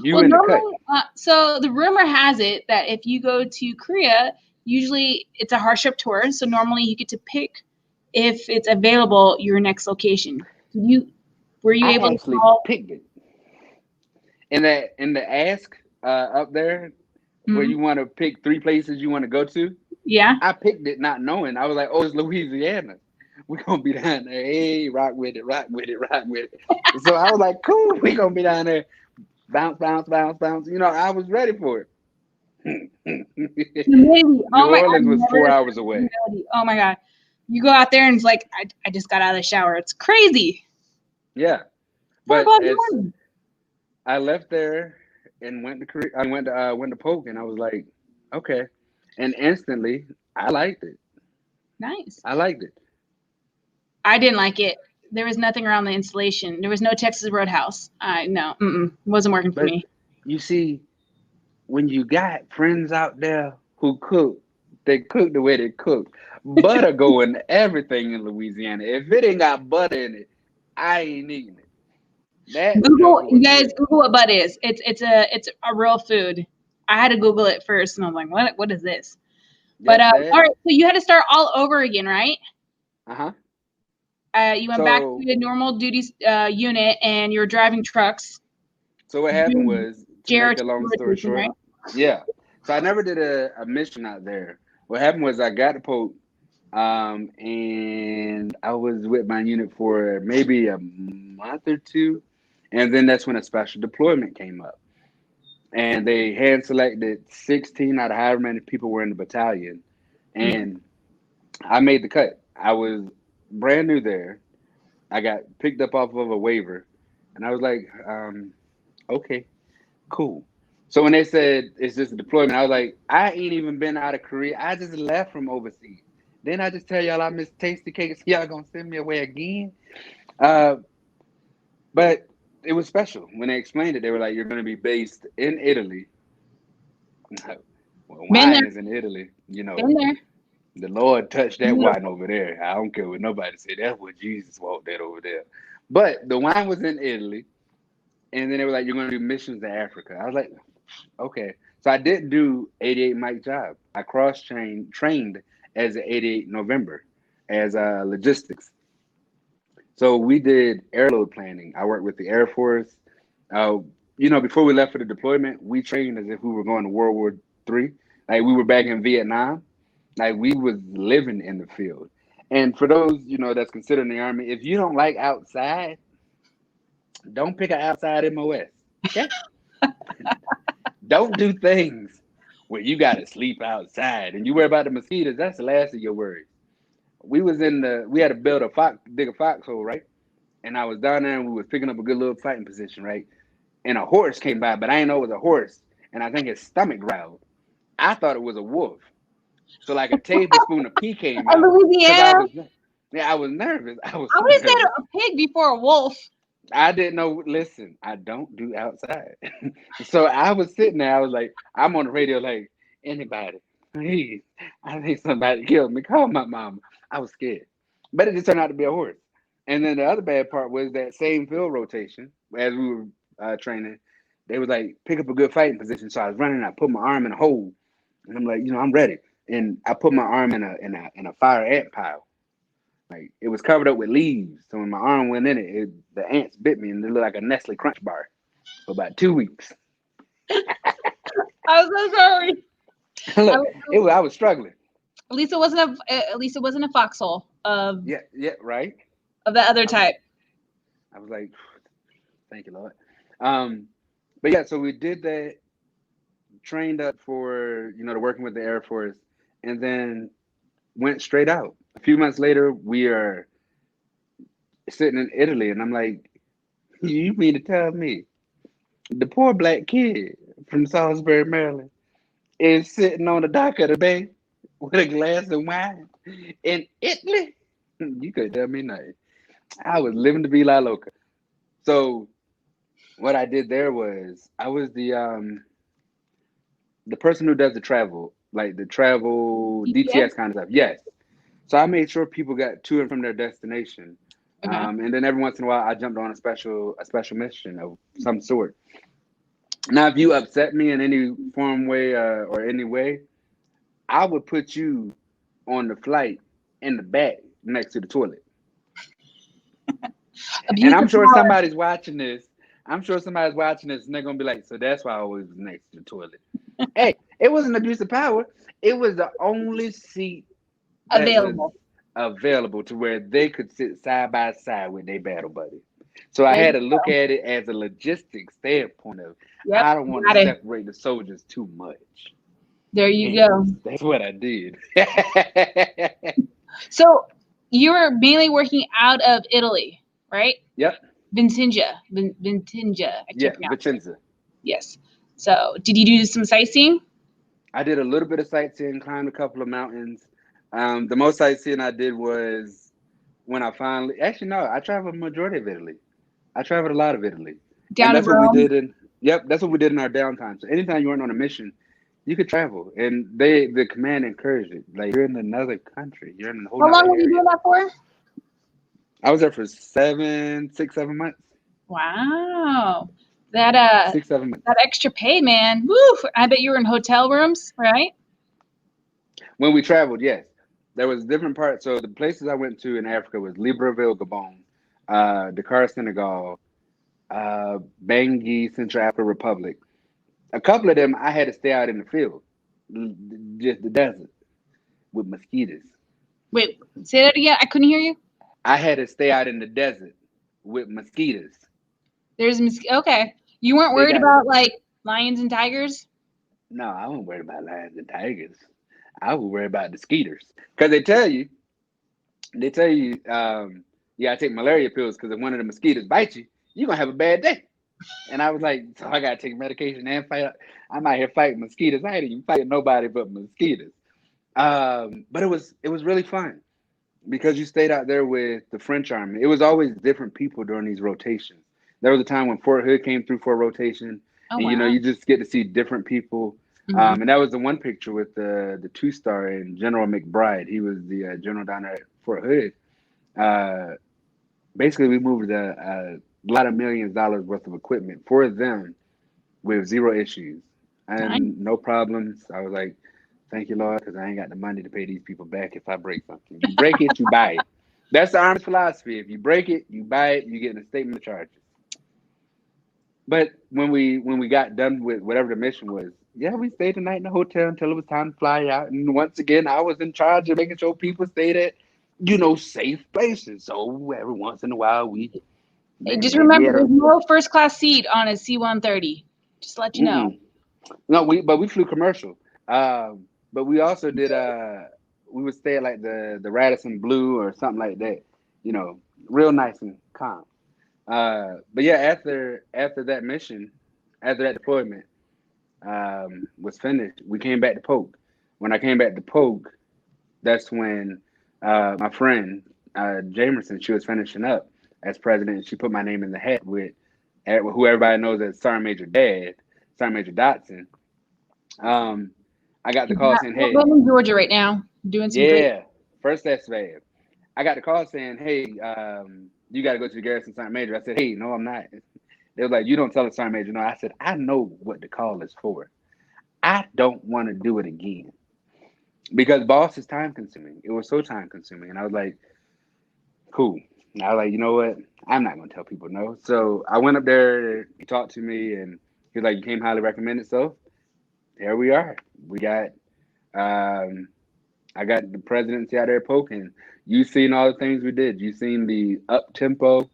You Well, in the cut. normally, so the rumor has it that if you go to Korea, usually it's a hardship tour. So normally you get to pick, if it's available, your next location. Were you I able to actually call? picked it. In the ask up there where you want to pick 3 places you want to go to, Yeah. I picked it not knowing. I was like, oh, it's Louisiana. We're gonna be down there. Hey, rock with it, rock with it, rock with it. So I was like, cool, we're gonna be down there. Bounce, bounce, bounce, bounce. I was ready for it. Humidity. New Oh my! I've Orleans was 4 never hours away. humidity. Oh my God! You go out there and it's like I just got out of the shower. It's crazy. Yeah. 4 But o'clock in the as morning. I left there and went to Korea, I went to Polk, and I was like, okay. And instantly I liked it. Nice. I liked it. I didn't like it. There was nothing around the installation. There was no Texas Roadhouse. No, wasn't working for But me. you see, when you got friends out there who cook, they cook the way they cook. Butter go in everything in Louisiana. If it ain't got butter in it, I ain't eating it. That Google, joker you was guys, good. Google what butt is. It's a real food. I had to Google it first, and I was like, what is this? But Yep, all that. right, so you had to start all over again, right? Uh-huh. You went back to So the normal duties unit, and you were driving trucks. so what happened Doing was, to make a JRT long story rotation, short, right? yeah. So I never did a mission out there. What happened was I got to Polk, and I was with my unit for maybe a month or two, and then that's when a special deployment came up. And they hand selected 16 out of however many people were in the battalion, and I made the cut. I was brand new there. I got picked up off of a waiver, and I was like, okay, cool. So when they said it's just a deployment, I was like, I ain't even been out of Korea. I just left from overseas. Then I just tell y'all I miss tasty cakes. Y'all gonna send me away again? Uh, but it was special when they explained it. They were like, you're gonna be based in Italy. Well, Been wine there, is in Italy. been there. The Lord touched that wine Beautiful. over there. I don't care what nobody say. That's what Jesus walked that over there. But the wine was in Italy, and then they were like, "You're going to do missions to Africa." I was like, "Okay." So I did do 88 Mike job. I trained as an 88 November as logistics. So we did airload planning. I worked with the Air Force. Uh, before we left for the deployment, we trained as if we were going to World War III. Like we were back in Vietnam. Like we was living in the field. And for those, that's considered in the Army, if you don't like outside, don't pick an outside MOS. Okay? Don't do things where you gotta sleep outside and you worry about the mosquitoes. That's the last of your worries. We had to dig a foxhole, right? And I was down there and we was picking up a good little fighting position, right? And a horse came by, but I didn't know it was a horse. And I think his stomach growled. I thought it was a wolf. So like a tablespoon of pee came And out because Louisiana, I was nervous. I was I so would have said nervous. a pig before a wolf. I didn't know. Listen, I don't do outside. So I was sitting there. I was like, I'm on the radio, like, anybody, please. I think somebody killed me. Call my mama. I was scared, but it just turned out to be a horse. And then the other bad part was that same field rotation as we were training. They was like, pick up a good fighting position. So I was running. I put my arm in a hole, and I'm like, I'm ready. And I put my arm in a fire ant pile. Like it was covered up with leaves. So when my arm went in it, the ants bit me and it looked like a Nestle Crunch bar for about 2 weeks. I'm so sorry. Look, I was struggling. At least it wasn't a foxhole of Yeah, right. of the other type. I was like, thank you, Lord. But yeah, so we did that, trained up for to working with the Air Force, and then went straight out. A few months later, we are sitting in Italy, and I'm like, you mean to tell me the poor black kid from Salisbury, Maryland, is sitting on the dock of the bay with a glass of wine in Italy? You could tell me nothing. I was living to be La Loca. So what I did there was I was the person who does the travel, like the travel DTS kind of stuff. Yes. So I made sure people got to and from their destination. Okay. And then every once in a while I jumped on a special mission of some sort. Now, if you upset me in any form, way, or any way, I would put you on the flight in the back next to the toilet. And I'm sure somebody's watching this. And they're gonna be like, "So that's why I always was next to the toilet." Hey, it wasn't abuse of power. It was the only seat that was available to where they could sit side by side with their battle buddy. So I had to look at it as a logistics standpoint of I don't want to separate the soldiers too much. There you go. That's what I did. So you were mainly working out of Italy, right? Yep. Vicenza. Yeah, Vicenza. Yes. So did you do some sightseeing? I did a little bit of sightseeing, climbed a couple of mountains. The most sightseeing I did was when I finally, actually, no, I traveled a majority of Italy. I traveled a lot of Italy. Down and that's in Rome. What we did that's what we did in our downtime. So anytime you weren't on a mission, you could travel. And the command encouraged it. Like, you're in another country. You're in a whole How long area. were you doing that for? I was there for 6-7 months. Wow. That 6-7 months. That extra pay, man. Woo! I bet you were in hotel rooms, right? When we traveled, yes. There was different parts. So the places I went to in Africa was Libreville, Gabon, Dakar, Senegal, Bangui, Central African Republic. A couple of them I had to stay out in the field, just the desert, with mosquitoes. Wait, say that again. I couldn't hear you. I had to stay out in the desert with mosquitoes. There's okay. You weren't worried about like lions and tigers? No, I wasn't worried about lions and tigers. I was worried about the skeeters, because they tell you, you gotta take malaria pills, because if one of the mosquitoes bites you, you're gonna have a bad day. And I was like, so I gotta take medication and fight. I'm out here fighting mosquitoes. I ain't even fighting nobody but mosquitoes. But it was really fun, because you stayed out there with the French army. It was always different people during these rotations. There was a time when Fort Hood came through for a rotation, and you just get to see different people. And that was the one picture with the 2-star and General McBride. He was the general down there at Fort Hood. Basically, we moved a lot of millions of dollars worth of equipment for them with 0 issues and no problems. I was like, thank you, Lord, because I ain't got the money to pay these people back if I break something. You break it, you buy it. That's the Army's philosophy. If you break it, you buy it, you get a statement of charges. But when we got done with whatever the mission was, we stayed the night in the hotel until it was time to fly out. And once again, I was in charge of making sure people stayed at, safe places. So every once in a while, just remember, there's no first class seat on a C-130. Just to let you know. No, we flew commercial. But we also did we would stay at like the Radisson Blue or something like that. Real nice and calm. But yeah, after that mission, after that deployment was finished, we came back to Polk. when I came back to Polk, that's when my friend Jamerson, she was finishing up as president, and she put my name in the hat with who everybody knows as Sergeant Major Dad, Sergeant Major Dotson. I got the call saying, "Hey, I'm in Georgia right now, doing some great." yeah, first SFA. I got the call saying, "Hey, you got to go to the garrison Sergeant Major." I said, "Hey, no, I'm not." They were like, "You don't tell the Sergeant Major." No, I said, "I know what the call is for. I don't want to do it again because boss is time consuming. It was so time consuming." And I was like, "Cool." And I was like, "You know what? I'm not going to tell people no." So I went up there. He talked to me, and he was like, "You came highly recommended." So here we are. We got. Um, I got the presidency out there poking. You seen all the things we did. You seen the up tempo.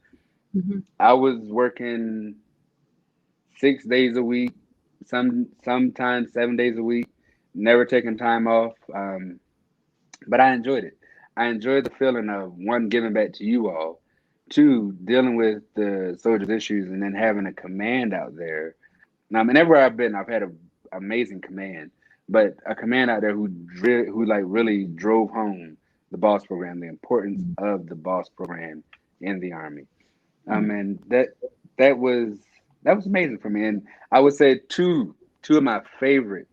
Mhm. I was working 6 days a week, sometimes 7 days a week, never taking time off. But I enjoyed it. I enjoyed the feeling of one giving back to you all, two dealing with the soldiers' issues, and then having a command out there. And everywhere I've been, I've had an amazing command, but a command out there who like really drove home the boss program, the importance of the boss program in the Army. And that was that was amazing for me. And I would say two of my favorite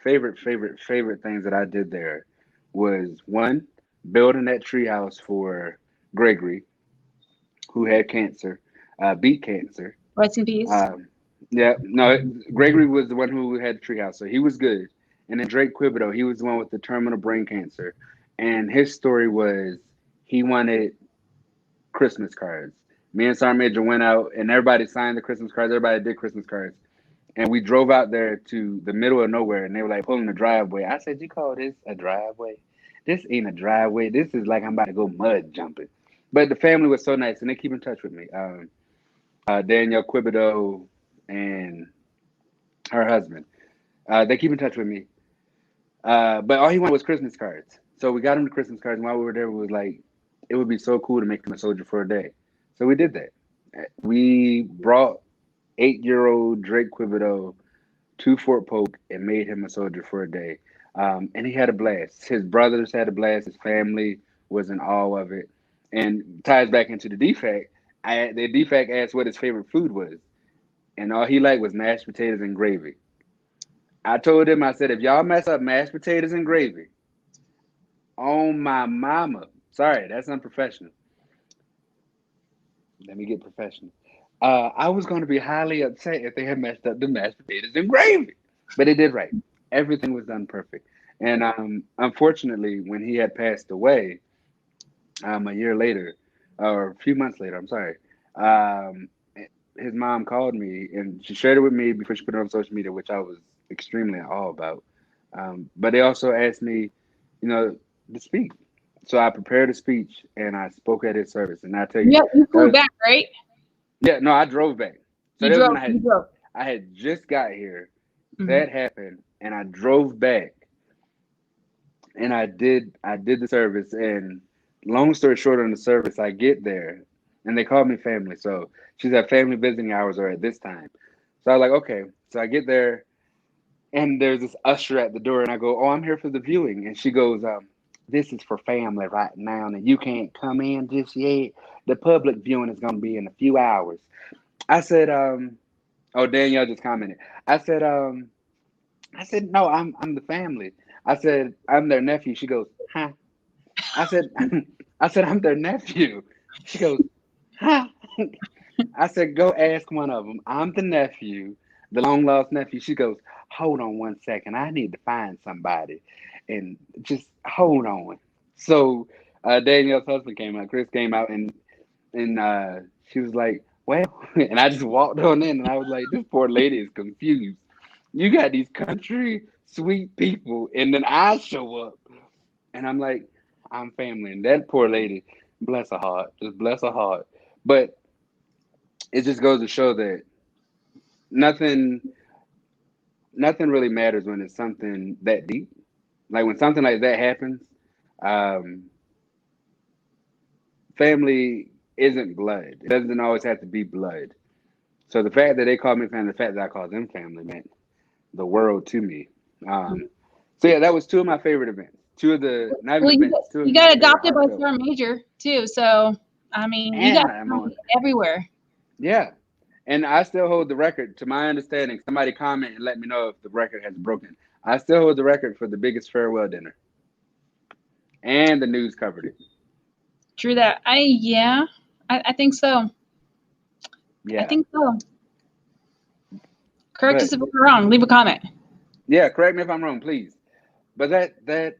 things that I did there was one, building that treehouse for Gregory, who had cancer, beat cancer. Rest in peace. Yeah, no, Gregory was the one who had the treehouse, so he was good. And then Drake Quibido, he was the one with the terminal brain cancer, and his story was he wanted Christmas cards. Me and Sergeant Major went out, and everybody signed the Christmas cards. Everybody did Christmas cards, and we drove out there to the middle of nowhere, and they were like pulling the driveway. I said, "You call this a driveway? This ain't a driveway. This is like I'm about to go mud jumping." But the family was so nice, and they keep in touch with me. Danielle Quibido and her husband. They keep in touch with me. But all he wanted was Christmas cards. So we got him the Christmas cards. And while we were there, we was like, it would be so cool to make him a soldier for a day. So we did that. We brought 8-year-old Drake Quibido to Fort Polk and made him a soldier for a day. And he had a blast. His brothers had a blast. His family was in awe of it. And ties back into the DFAC. The DFAC asked what his favorite food was. And all he liked was mashed potatoes and gravy. I told him, I said, if y'all mess up mashed potatoes and gravy, on my mama. Sorry, that's unprofessional. Let me get professional. I was going to be highly upset if they had messed up the mashed potatoes and gravy, but they did right. Everything was done perfect. And unfortunately, when he had passed away, a year later, or a few months later, I'm sorry, um, his mom called me and she shared it with me before she put it on social media, which I was extremely in awe about. But they also asked me, to speak. So I prepared a speech and I spoke at his service. And I tell you, Yeah, you that flew was, back, right? yeah, no, I drove back. So You that was drove. when You drove. I had just got here. Mhm. That happened, and I drove back, and I did the service. And long story short, on the service, I get there, and they called me family. So she said family visiting hours are at this time. So I was like, okay. So I get there, and there's this usher at the door, and I go, "Oh, I'm here for the viewing." And she goes, "This is for family right now, and you can't come in just yet. The public viewing is going to be in a few hours." I said, "Oh, Danielle just commented." I said, I said, "No, I'm the family." I said, "I'm their nephew." She goes, "Huh?" I said, "I said I'm their nephew." She goes, "Huh?" I said, "Go ask one of them. I'm the nephew, the long lost nephew." She goes, "Hold on 1 second. I need to find somebody, and just hold on." So Danielle's husband came out. Chris came out, and she was like, "Well," and I just walked on in, and I was like, "This poor lady is confused. You got these country sweet people, and then I show up, and I'm like, I'm family." And that poor lady, bless her heart, just bless her heart. But it just goes to show that nothing nothing really matters when it's something that deep. Like when something like that happens, um, family isn't blood. It doesn't always have to be blood. So the fact that they call me family, the fact that I call them family meant the world to me. Um, So yeah, that was two of my favorite events. Two of the not even Well, events. Two of you my got favorite adopted by heartfelt. Sergeant Major too, so I mean, you got And I'm on. everywhere. Yeah, and I still hold the record. To my understanding, somebody comment and let me know if the record has broken. I still hold the record for the biggest farewell dinner, and the news covered it. True that. I think so. I Yeah, think so. Correct us but if we're wrong. Leave a comment. yeah, correct me if I'm wrong, please. But that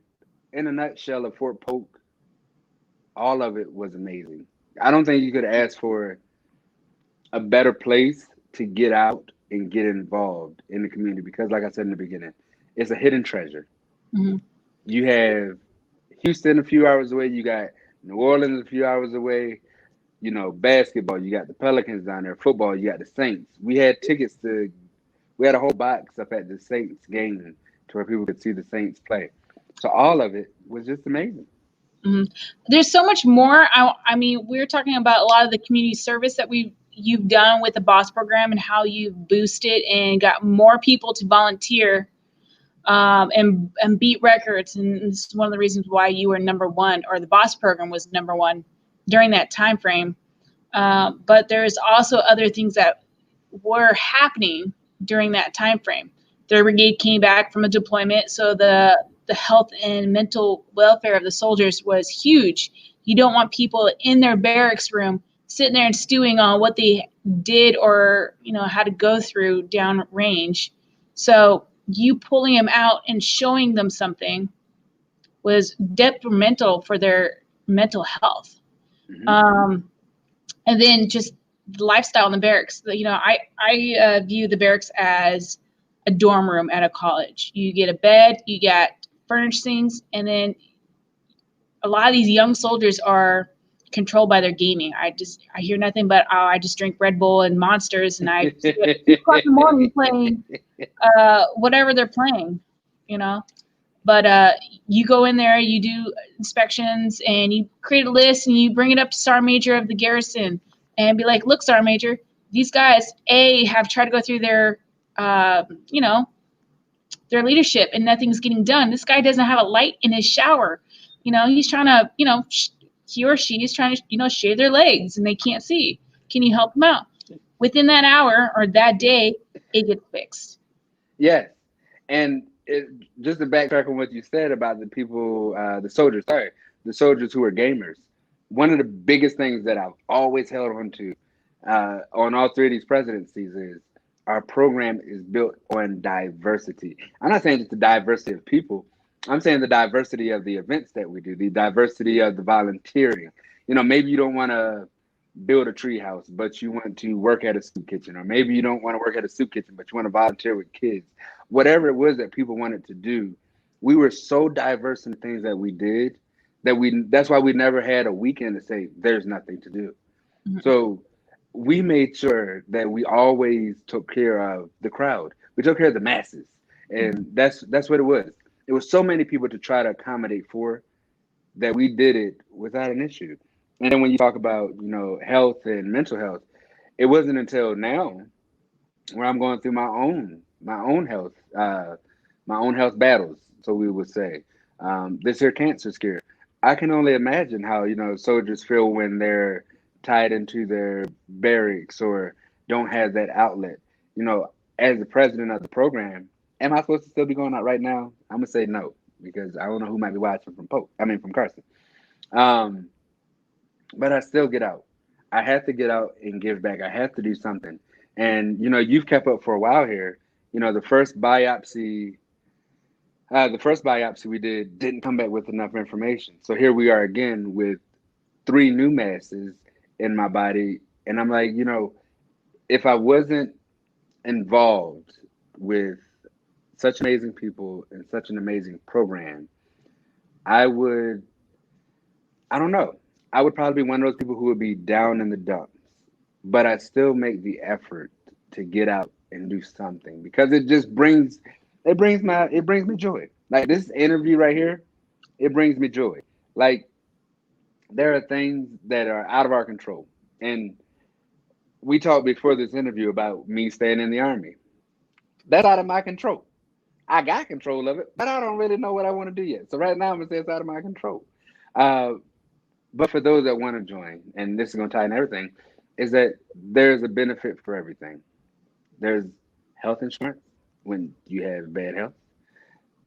in a nutshell of Fort Polk, all of it was amazing. I don't think you could ask for a better place to get out and get involved in the community because, like I said in the beginning, it's a hidden treasure. Hmm. You have Houston a few hours away, you got New Orleans a few hours away, basketball, you got the Pelicans down there, football, you got the Saints. We had a whole box up at the Saints game to where people could see the Saints play. So all of it was just amazing. Hmm. There's so much more. I mean, we're talking about a lot of the community service that you've done with the BOSS program and how you've boosted and got more people to volunteer and beat records. And this is one of the reasons why you were number one, or the BOSS program was number one during that time frame. But there's also other things that were happening during that time frame. Third Brigade came back from a deployment, so the health and mental welfare of the soldiers was huge. You don't want people in their barracks room sitting there and stewing on what they did or had to go through down range. So you pulling them out and showing them something was detrimental for their mental health. Mm-hmm. And then just the lifestyle in the barracks. I view the barracks as a dorm room at a college. You get a bed, you got furnishings, and then a lot of these young soldiers are controlled by their gaming. I hear nothing but I just drink Red Bull and Monsters, and I sit at 2 o'clock in the morning playing whatever they're playing, you know. But you go in there, you do inspections, and you create a list, and you bring it up to Sergeant Major of the garrison, and be like, "Look, Sergeant Major, these guys have tried to go through their, their leadership, and nothing's getting done. This guy doesn't have a light in his shower. He's trying to, he or she is trying to, shave their legs, and they can't see. Can you help them out?" Within that hour or that day, it gets fixed. Yes, and just to backtrack on what you said about the people, the soldiers who are gamers. One of the biggest things that I've always held on to on all three of these presidencies is our program is built on diversity. I'm not saying just the diversity of people. I'm saying the diversity of the events that we do, the diversity of the volunteering. Maybe you don't want to build a tree house, but you want to work at a soup kitchen, or maybe you don't want to work at a soup kitchen, but you want to volunteer with kids. Whatever it was that people wanted to do, we were so diverse in the things that we did that's why we never had a weekend to say there's nothing to do. Mhm. So we made sure that we always took care of the crowd. We took care of the masses, and that's what it was. It was so many people to try to accommodate for that we did it without an issue. And then when you talk about, health and mental health, it wasn't until now where I'm going through my own health battles, so we would say. This here cancer scare. I can only imagine how, soldiers feel when they're tied into their barracks or don't have that outlet. As the president of the program, am I supposed to still be going out right now? I'm gonna say no because I don't know who might be watching from Carson. Um, but I still get out. I have to get out and give back. I have to do something. And you've kept up for a while here. The first biopsy we didn't come back with enough information. So here we are again with 3 new masses in my body, and I'm like, if I wasn't involved with such amazing people and such an amazing program, I would I don't know. I would probably be one of those people who would be down in the dumps, but I still make the effort to get out and do something because it brings me joy. Like this interview right here, it brings me joy. Like there are things that are out of our control. And we talked before this interview about me staying in the army. That's out of my control. I got control of it, but I don't really know what I want to do yet. So right now, I'm gonna say it's out of my control. Uh, but for those that want to join, and this is gonna tie in everything, is that there's a benefit for everything. There's health insurance when you have bad health.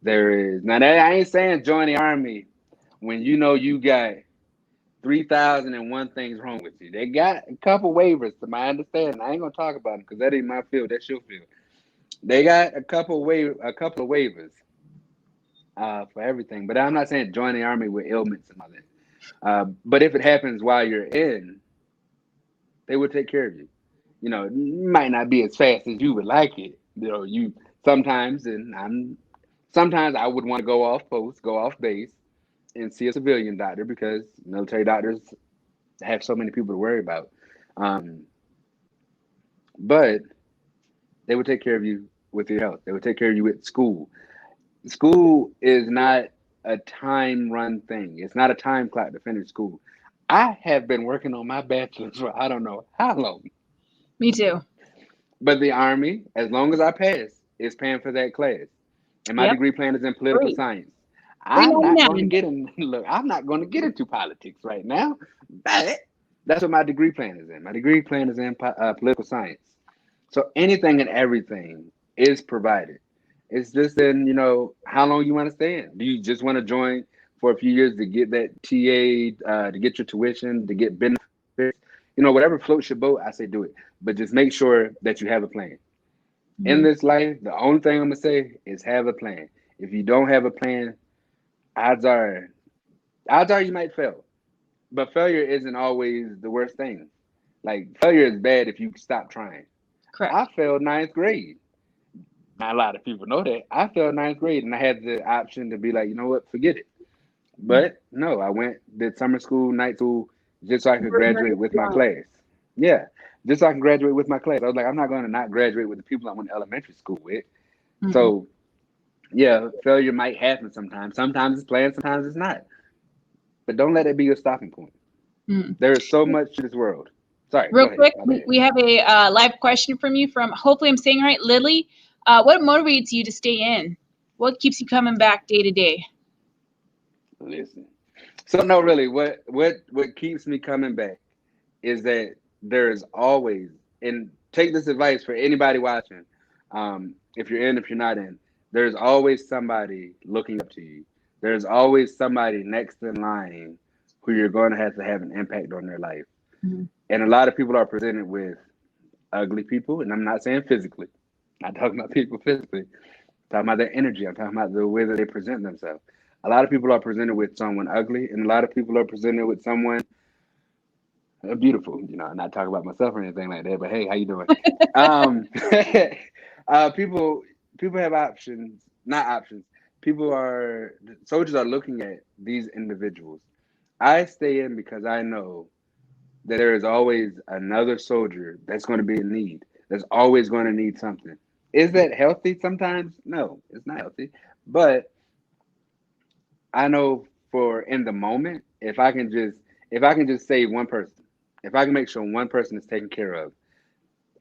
There is now that I ain't saying join the army when you know you got 3,001 things wrong with you. They got a couple waivers to my understanding. I ain't gonna talk about them because that ain't my field. That's your field. They got a couple of waivers for everything. But I'm not saying join the army with ailments and all that. But if it happens while you're in, they will take care of you. You know, it might not be as fast as you would like it. You know, you sometimes, sometimes I would want to go off post, go off base, and see a civilian doctor because military doctors have so many people to worry about. Um, but they would take care of you with your health. They would take care of you with school. School is not a time run thing. It's not a time clock to finish school. I have been working on my bachelor's for I don't know how long. Me too. But the Army, as long as I pass, is paying for that class. And my Yep. degree plan is in political Free. science. Free I'm not going to 99. get in. Look, I'm not going to get into politics right now. But that's what my degree plan is in. My degree plan is in political science. So anything and everything is provided. It's just in, how long you want to stay in. Do you just want to join for a few years to get that TA, to get your tuition, to get benefits? Whatever floats your boat, I say do it. But just make sure that you have a plan. In this life, the only thing I'm gonna say is have a plan. If you don't have a plan, odds are you might fail. But failure isn't always the worst thing. Like failure is bad if you stop trying. Correct. I failed ninth grade. Not a lot of people know that. I failed ninth grade and I had the option to be like, you know what, forget it. But no, I did summer school, night school, just so I could graduate with my class. Yeah, just so I can graduate with my class. I was like, I'm not going to not graduate with the people I went to elementary school with. Mhm. So, yeah, failure might happen sometimes. Sometimes it's planned, sometimes it's not. But don't let it be your stopping point. Mhm. There is so much to this world. Sorry, Real go quick, ahead. we have a live question from you from, hopefully I'm saying right, Lily. What motivates you to stay in? What keeps you coming back day to day? Listen. So no, really, what keeps me coming back is that there is always, and take this advice for anybody watching, if you're in, if you're not in, there's always somebody looking up to you. There's always somebody next in line who you're going to have an impact on their life. Mhm. And a lot of people are presented with ugly people, and I'm not saying physically. I'm not talking about people physically. I'm talking about their energy. I'm talking about the way that they present themselves. A lot of people are presented with someone ugly, and a lot of people are presented with someone beautiful. I'm not talking about myself or anything like that, but hey, how you doing? um, people have options, not options. Soldiers are looking at these individuals. I stay in because I know that there is always another soldier that's going to be in need. That's always going to need something. Is that healthy sometimes? No, it's not healthy. But I know for in the moment, if I can just save one person, if I can make sure one person is taken care of,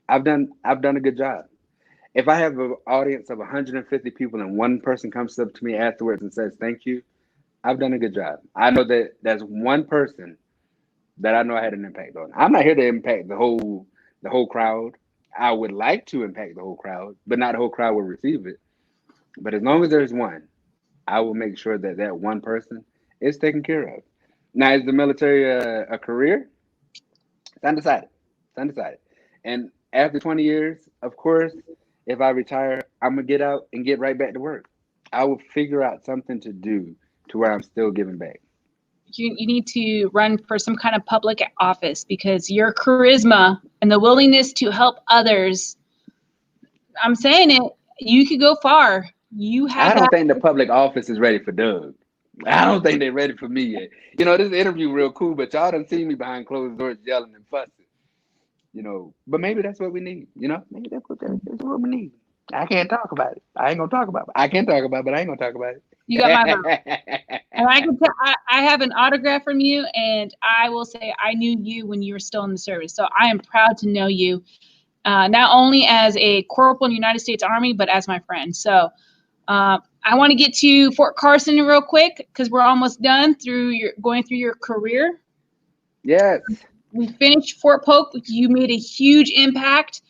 I've done a good job. If I have an audience of 150 people and one person comes up to me afterwards and says thank you, I've done a good job. I know that that's one person that I know I had an impact on. I'm not here to impact the whole crowd. I would like to impact the whole crowd, but not the whole crowd will receive it. But as long as there's one, I will make sure that that one person is taken care of. Now, is the military a career? It's undecided. It's undecided. And after 20 years, of course, if I retire, I'm gonna get out and get right back to work. I will figure out something to do to where I'm still giving back. You need to run for some kind of public office because your charisma and the willingness to help others, I'm saying it, you could go far. You I have don't that. think the public office is ready for Doug. I don't think they're ready for me yet. This interview real cool, but y'all done seen me behind closed doors yelling and fussing. But maybe that's what we need. Maybe that's what we need. I can't talk about it. I ain't gonna talk about it. I can talk about it, but I ain't gonna talk about You got my vote. it. And I can tell, I have an autograph from you, and I will say I knew you when you were still in the service. So I am proud to know you, not only as a corporal in the United States Army, but as my friend. So I want to get to Fort Carson real quick because we're almost done going through your career. Yes. We finished Fort Polk. You made a huge impact.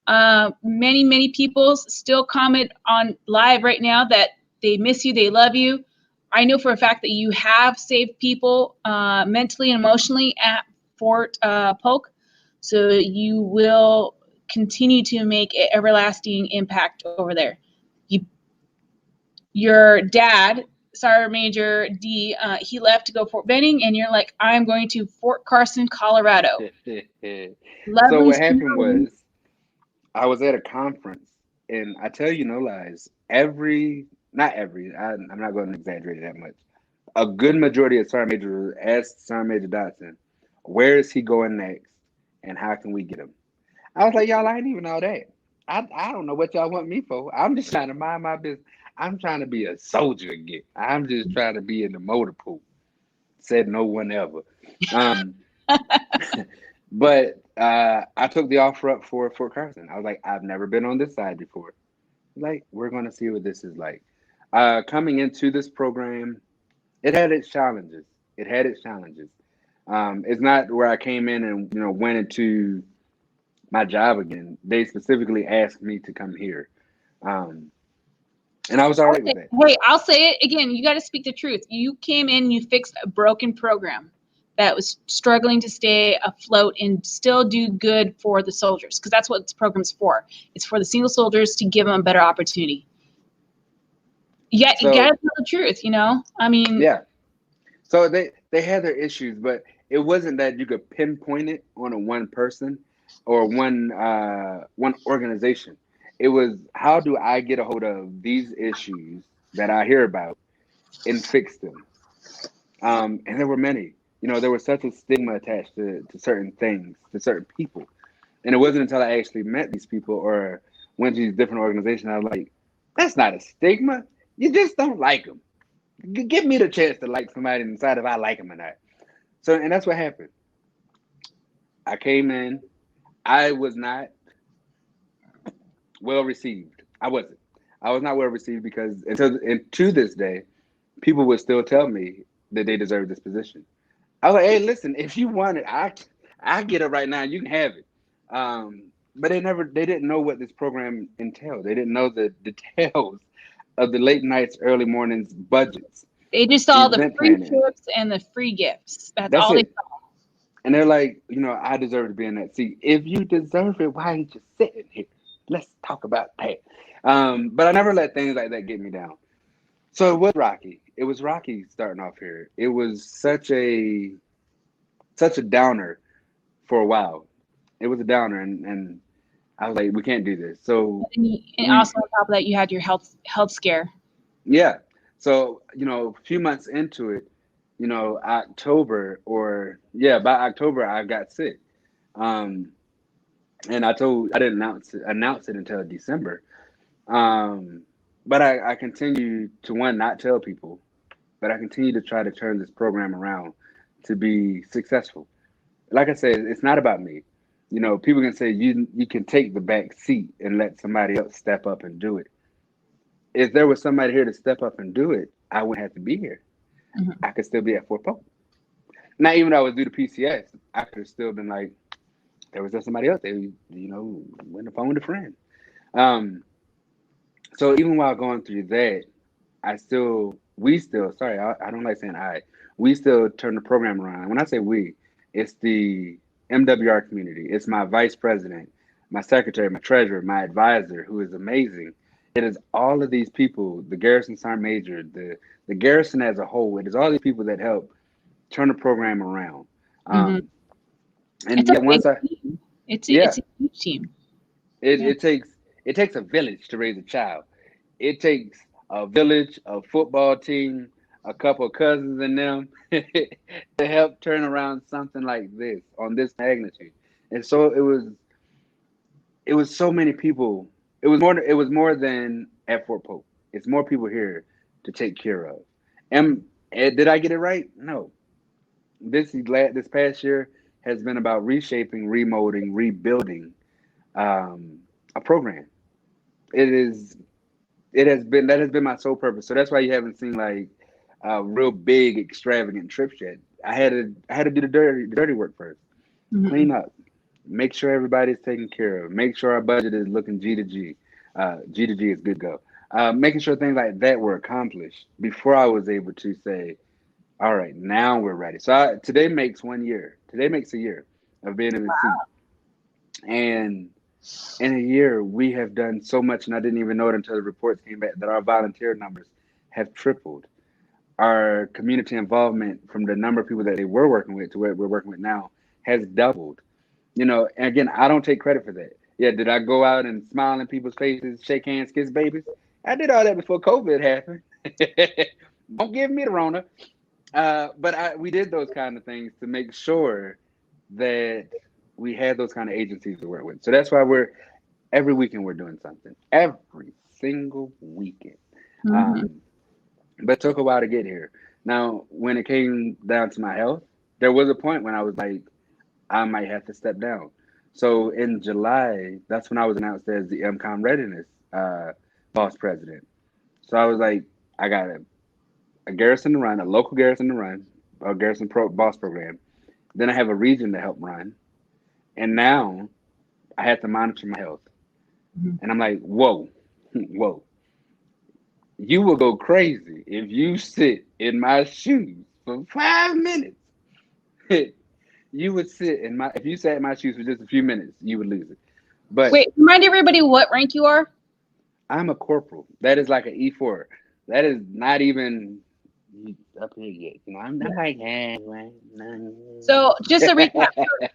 Many people still comment on live right now that they miss you, they love you. I know for a fact that you have saved people mentally and emotionally at Fort Polk, so you will continue to make an everlasting impact over there. Your dad, Sergeant Major D, he left to go Fort Benning, and you're like, I'm going to Fort Carson, Colorado. So what happened story. was, I was at a conference, and I tell you no lies, not every, I'm not going to exaggerate it that much. A good majority of Sergeant Majors asked Sergeant Major Dotson, where is he going next, and how can we get him? I was like, y'all, I ain't even know that. I don't know what y'all want me for. I'm just trying to mind my business. I'm trying to be a soldier again. I'm just trying to be in the motor pool. Said no one ever. But I took the offer up for Fort Carson. I was like, I've never been on this side before. Like, we're going to see what this is like. Coming into this program, it had its challenges. It's not where I came in and went into my job again. They specifically asked me to come here, and I was all right with that. Hey, I'll say it again. You got to speak the truth. You came in, you fixed a broken program that was struggling to stay afloat and still do good for the soldiers, because that's what this program's for. It's for the single soldiers to give them a better opportunity. Yeah, you got to tell the truth. I mean, yeah. So they had their issues, but it wasn't that you could pinpoint it on a one person or one organization. It was, how do I get a hold of these issues that I hear about and fix them? And there were many. There was such a stigma attached to certain things, to certain people. And it wasn't until I actually met these people or went to these different organizations, I was like, that's not a stigma. You just don't like them. Give me the chance to like somebody and decide if I like them or not. So, and that's what happened. I came in. I was not well received. I wasn't. I was not well received because to this day, people would still tell me that they deserve this position. I was like, hey, listen, if you want it, I get it right now. You can have it. But they didn't know what this program entailed. They didn't know the details of the late nights, early mornings, budgets. They just saw the free trips and the free gifts. That's all they saw. And they're like, I deserve to be in that seat. If you deserve it, why ain't you sitting here? Let's talk about that. But I never let things like that get me down. So it was rocky. It was rocky starting off here. It was such a downer for a while. It was a downer, and I was like, we can't do this. So also on top of that, you had your health scare. Yeah. So, a few months into it, October by October I got sick. And I didn't announce it until December. But I continue to not tell people, but I continue to try to turn this program around to be successful. Like I said, it's not about me. People can say you can take the back seat and let somebody else step up and do it. If there was somebody here to step up and do it, I wouldn't have to be here. Mm-hmm. I could still be at Fort Polk. Not even though I was due to PCS, I could have still been like, there was just somebody else. They, went on the phone with a friend. So even while going through that, we still turn the program around. When I say we, it's the MWR community. It's my vice president, my secretary, my treasurer, my advisor, who is amazing. It is all of these people, the Garrison Sergeant Major, the Garrison as a whole. It is all these people that help turn the program around. And it's a huge team. It takes a village to raise a child. It takes a village, a football team, a couple of cousins in them to help turn around something like this on this magnitude. And so it was so many people. It was more than at Fort Polk. It's more people here to take care of. And did I get it right? No. This past year has been about reshaping, remolding, rebuilding a program. It is that has been my sole purpose. So that's why you haven't seen like real big extravagant trips yet. I had to do the dirty work first. Mhm. Clean up, make sure everybody's taken care of, make sure our budget is looking G to G. G to G is good to go. Making sure things like that were accomplished before I was able to say, all right, now we're ready. So today makes 1 year. Today makes a year of being in the seat. And in a year, we have done so much, and I didn't even know it until the reports came back that our volunteer numbers have tripled. Our community involvement from the number of people that they were working with to what we're working with now has doubled. And again, I don't take credit for that. Yeah, did I go out and smile in people's faces, shake hands, kiss babies? I did all that before COVID happened. Don't give me the Rona. But we did those kind of things to make sure that we had those kind of agencies to work with. So that's why every weekend we're doing something. Every single weekend. Mhm. Um, but it took a while to get here. Now, when it came down to my health, there was a point when I was like, I might have to step down. So in July, that's when I was announced as the MCOM Readiness boss president. So I was like, I got a garrison to run, a local garrison to run, a boss program. Then I have a region to help run. And now I have to monitor my health. Mhm. And I'm like, whoa, whoa. You will go crazy if you sit in my shoes for 5 minutes. You would sit in my if you sat in my shoes for just a few minutes, you would lose it. But Wait, remind everybody what rank you are. I'm a corporal. That is like an E4. That is not even up here yet. I'm not like So just a recap,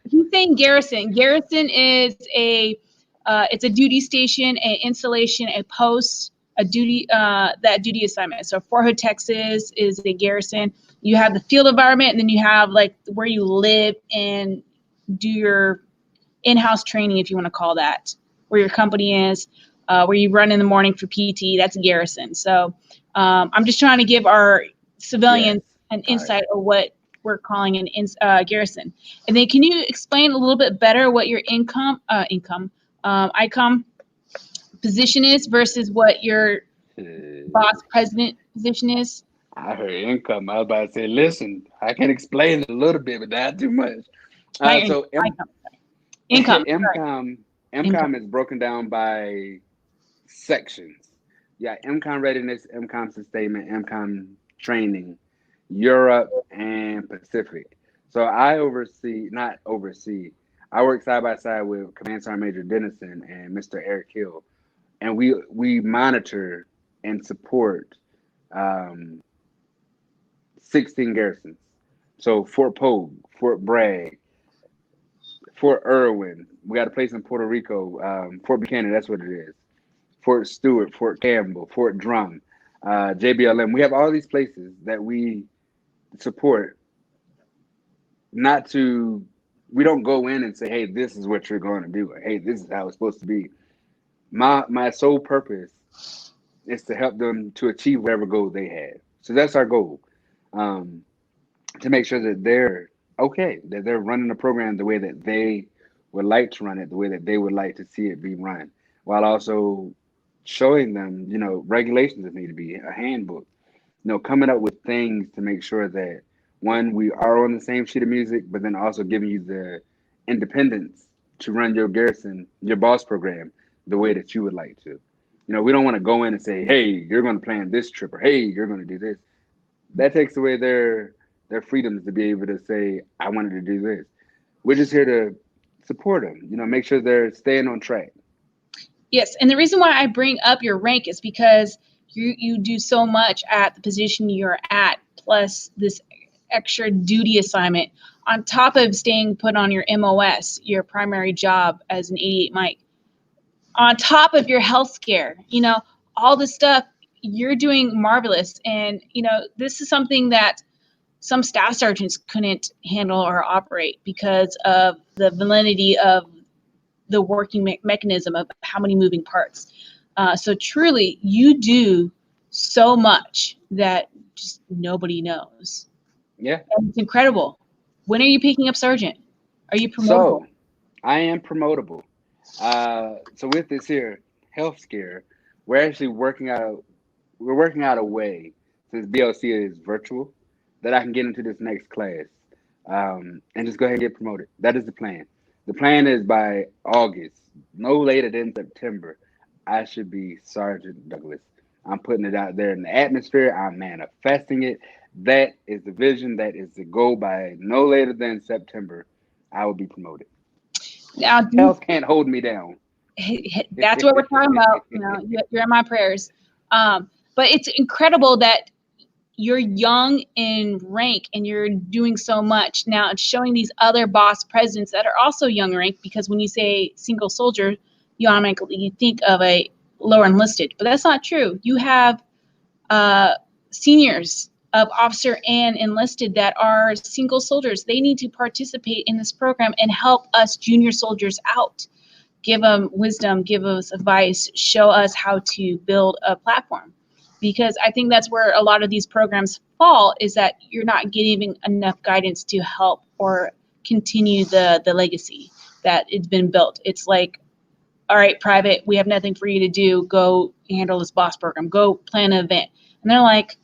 he's saying garrison. Garrison is it's a duty station, an installation, a post, a duty that duty assignment. So Fort Hood, Texas is a garrison. You have the field environment, and then you have like where you live and do your in-house training, if you want to call that, where your company is, where you run in the morning for PT. That's a garrison. So I'm just trying to give our yes. civilians an All right. insight of what we're calling an garrison. And then can you explain a little bit better what your ICOM position is versus what your boss president position is? I heard income. I was about to say, listen, I can explain it a little bit, but not too much. Not your So ICOM. Income. Sorry. MCOM Income. MCOM is broken down by sections. Yeah, MCOM readiness, MCOM sustainment, MCOM training, Europe and Pacific. So not oversee. I work side by side with Command Sergeant Major Dennison and Mr. Eric Hill, and we monitor and support um, 16 garrisons. So Fort Pogue, Fort Bragg, Fort Irwin. We got a place in Puerto Rico, Fort Buchanan. That's what it is. Fort Stewart, Fort Campbell, Fort Drum, JBLM. We have all these places that we support. Not to, we don't go in and say, "Hey, this is what you're going to do," or, "Hey, this is how it's supposed to be." My sole purpose is to help them to achieve whatever goal they have. So that's our goal, um, to make sure that they're okay, that they're running the program the way that they would like to run it, the way that they would like to see it be run, while also showing them, regulations that need to be a handbook, coming up with things to make sure that one, we are on the same sheet of music, but then also giving you the independence to run your garrison, your boss program the way that you would like to. We don't want to go in and say, "Hey, you're going to plan this trip," or, "Hey, you're going to do this." That takes away their freedoms to be able to say, "I wanted to do this." We're just here to support them, make sure they're staying on track. Yes, and the reason why I bring up your rank is because you do so much at the position you're at, plus this extra duty assignment on top of staying put on your MOS, your primary job as an 88 Mike, on top of your health scare, all this stuff. You're doing marvelous, and this is something that some staff sergeants couldn't handle or operate because of the validity of the working mechanism of how many moving parts. So truly, you do so much that just nobody knows. Yeah. And it's incredible. When are you picking up sergeant? Are you promotable? So I am promotable. So with this here health scare, we're actually working out a way, since BLC is virtual, that I can get into this next class, and just go ahead and get promoted. That is the plan. The plan is by August, no later than September, I should be Sergeant Douglas. I'm putting it out there in the atmosphere. I'm manifesting it. That is the vision. That is the goal. By no later than September, I will be promoted. Now, Hell can't hold me down. that's what we're talking about. You know, you're in my prayers. But it's incredible that you're young in rank and you're doing so much. Now it's showing these other boss presidents that are also young rank, because when you say single soldier, you automatically think of a lower enlisted, but that's not true. You have seniors of officer and enlisted that are single soldiers. They need to participate in this program and help us junior soldiers out. Give them wisdom, give us advice, show us how to build a platform. Because I think that's where a lot of these programs fall, is that you're not getting enough guidance to help or continue the legacy that it's been built. It's like, all right, private, we have nothing for you to do. Go handle this boss program. Go plan an event. And they're like,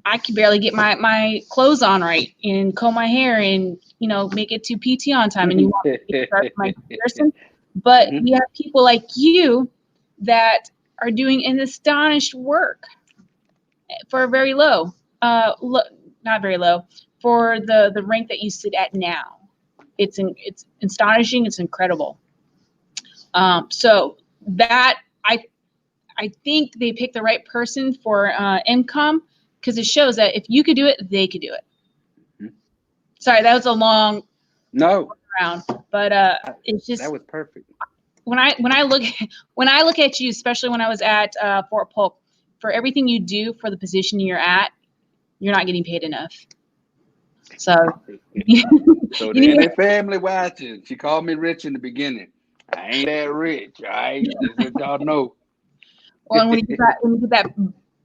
I can barely get my clothes on right and comb my hair and, you know, make it to PT on time. And you want me to start my comparison? But you have people like you that are doing an astonished work for a very low, not very low, for the rank that you sit at now. It's astonishing. It's incredible. So that I think they picked the right person for MCOM, because it shows that if you could do it, they could do it. Mm-hmm. Sorry, that was a long round, but it's just, that was perfect. When I look at you, especially when I was at Fort Polk, for everything you do for the position you're at, you're not getting paid enough. So, so the family watching. She called me rich in the beginning. I ain't that rich, all right? Just let y'all know. Well, when you get that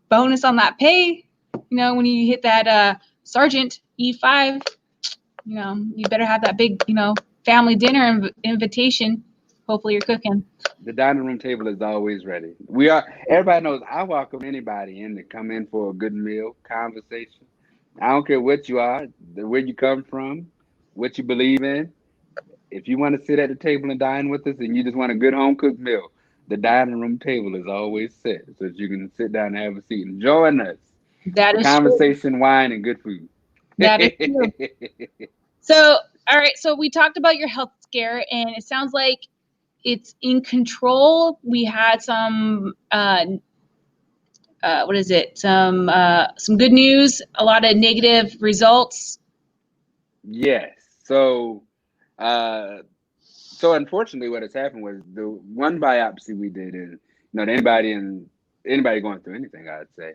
bonus on that pay, you know, when you hit that Sergeant E5, you know, you better have that big, you know, family dinner invitation. Hopefully you're cooking. The dining room table is always ready. Everybody knows I welcome anybody in to come in for a good meal, conversation. I don't care what you are, where you come from, what you believe in. If you want to sit at the table and dine with us and you just want a good home cooked meal, the dining room table is always set so that you can sit down and have a seat and join us. That is conversation, true. Wine, and good food. That is true. So, all right. So we talked about your health scare, and it sounds like it's in control. We had some, what is it? Some good news, a lot of negative results. Yes. So unfortunately what has happened was the one biopsy we did, and you know, anybody going through anything, I'd say,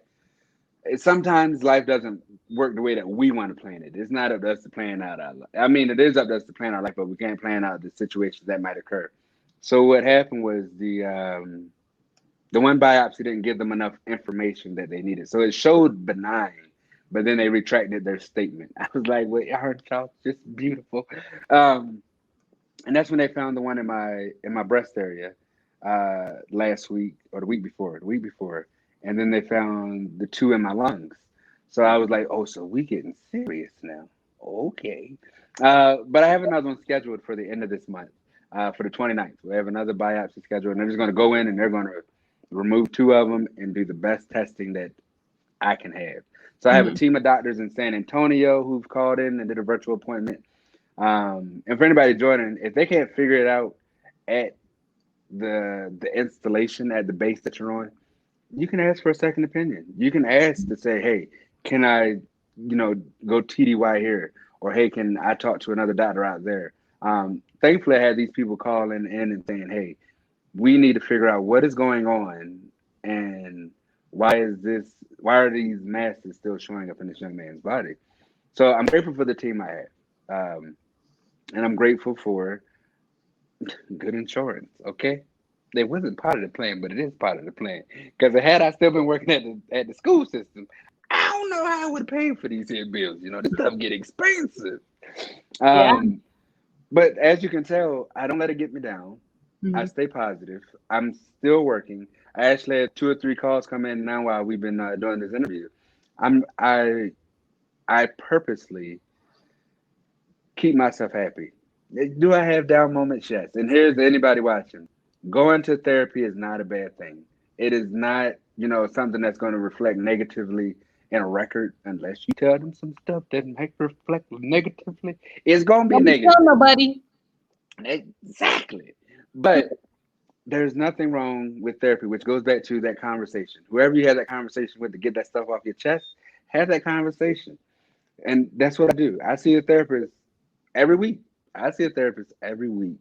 sometimes life doesn't work the way that we want to plan it. It's not up to us to plan out our life. I mean, it is up to us to plan our life, but we can't plan out the situations that might occur. So what happened was the one biopsy didn't give them enough information that they needed. So it showed benign, but then they retracted their statement. I was like, wait, I heard y'all, just beautiful. And that's when they found the one in my breast area last week or the week before. And then they found the two in my lungs. So I was like, oh, so we getting serious now. Okay. But I have another one scheduled for the end of this month, for the 29th. We have another biopsy scheduled, and they're just going to go in and they're going to remove two of them and do the best testing that I can have. So I have a team of doctors in San Antonio who've called in and did a virtual appointment. And for anybody joining, if they can't figure it out at the installation at the base that you're on, you can ask for a second opinion. You can ask to say, hey, can I, go TDY here? Or, hey, can I talk to another doctor out there? Thankfully, I had these people calling in and saying, hey, we need to figure out what is going on and why are these masses still showing up in this young man's body? So I'm grateful for the team I have. And I'm grateful for good insurance, okay? It wasn't part of the plan, but it is part of the plan. Because had I still been working at the school system, I don't know how I would have paid for these here bills. This stuff get expensive. Yeah. But as you can tell, I don't let it get me down. I stay positive. I'm still working. I actually had 2 or 3 calls come in now while we've been doing this interview. I purposely keep myself happy. Do I have down moments? Yes. And here's anybody watching. Going to therapy is not a bad thing. It is not, something that's going to reflect negatively in a record unless you tell them some stuff that might reflect negatively. It's going to be Don't be negative. telling nobody. Exactly. But there's nothing wrong with therapy, which goes back to that conversation. Whoever you have that conversation with to get that stuff off your chest, have that conversation. And that's what I do. I see a therapist every week. I see a therapist every week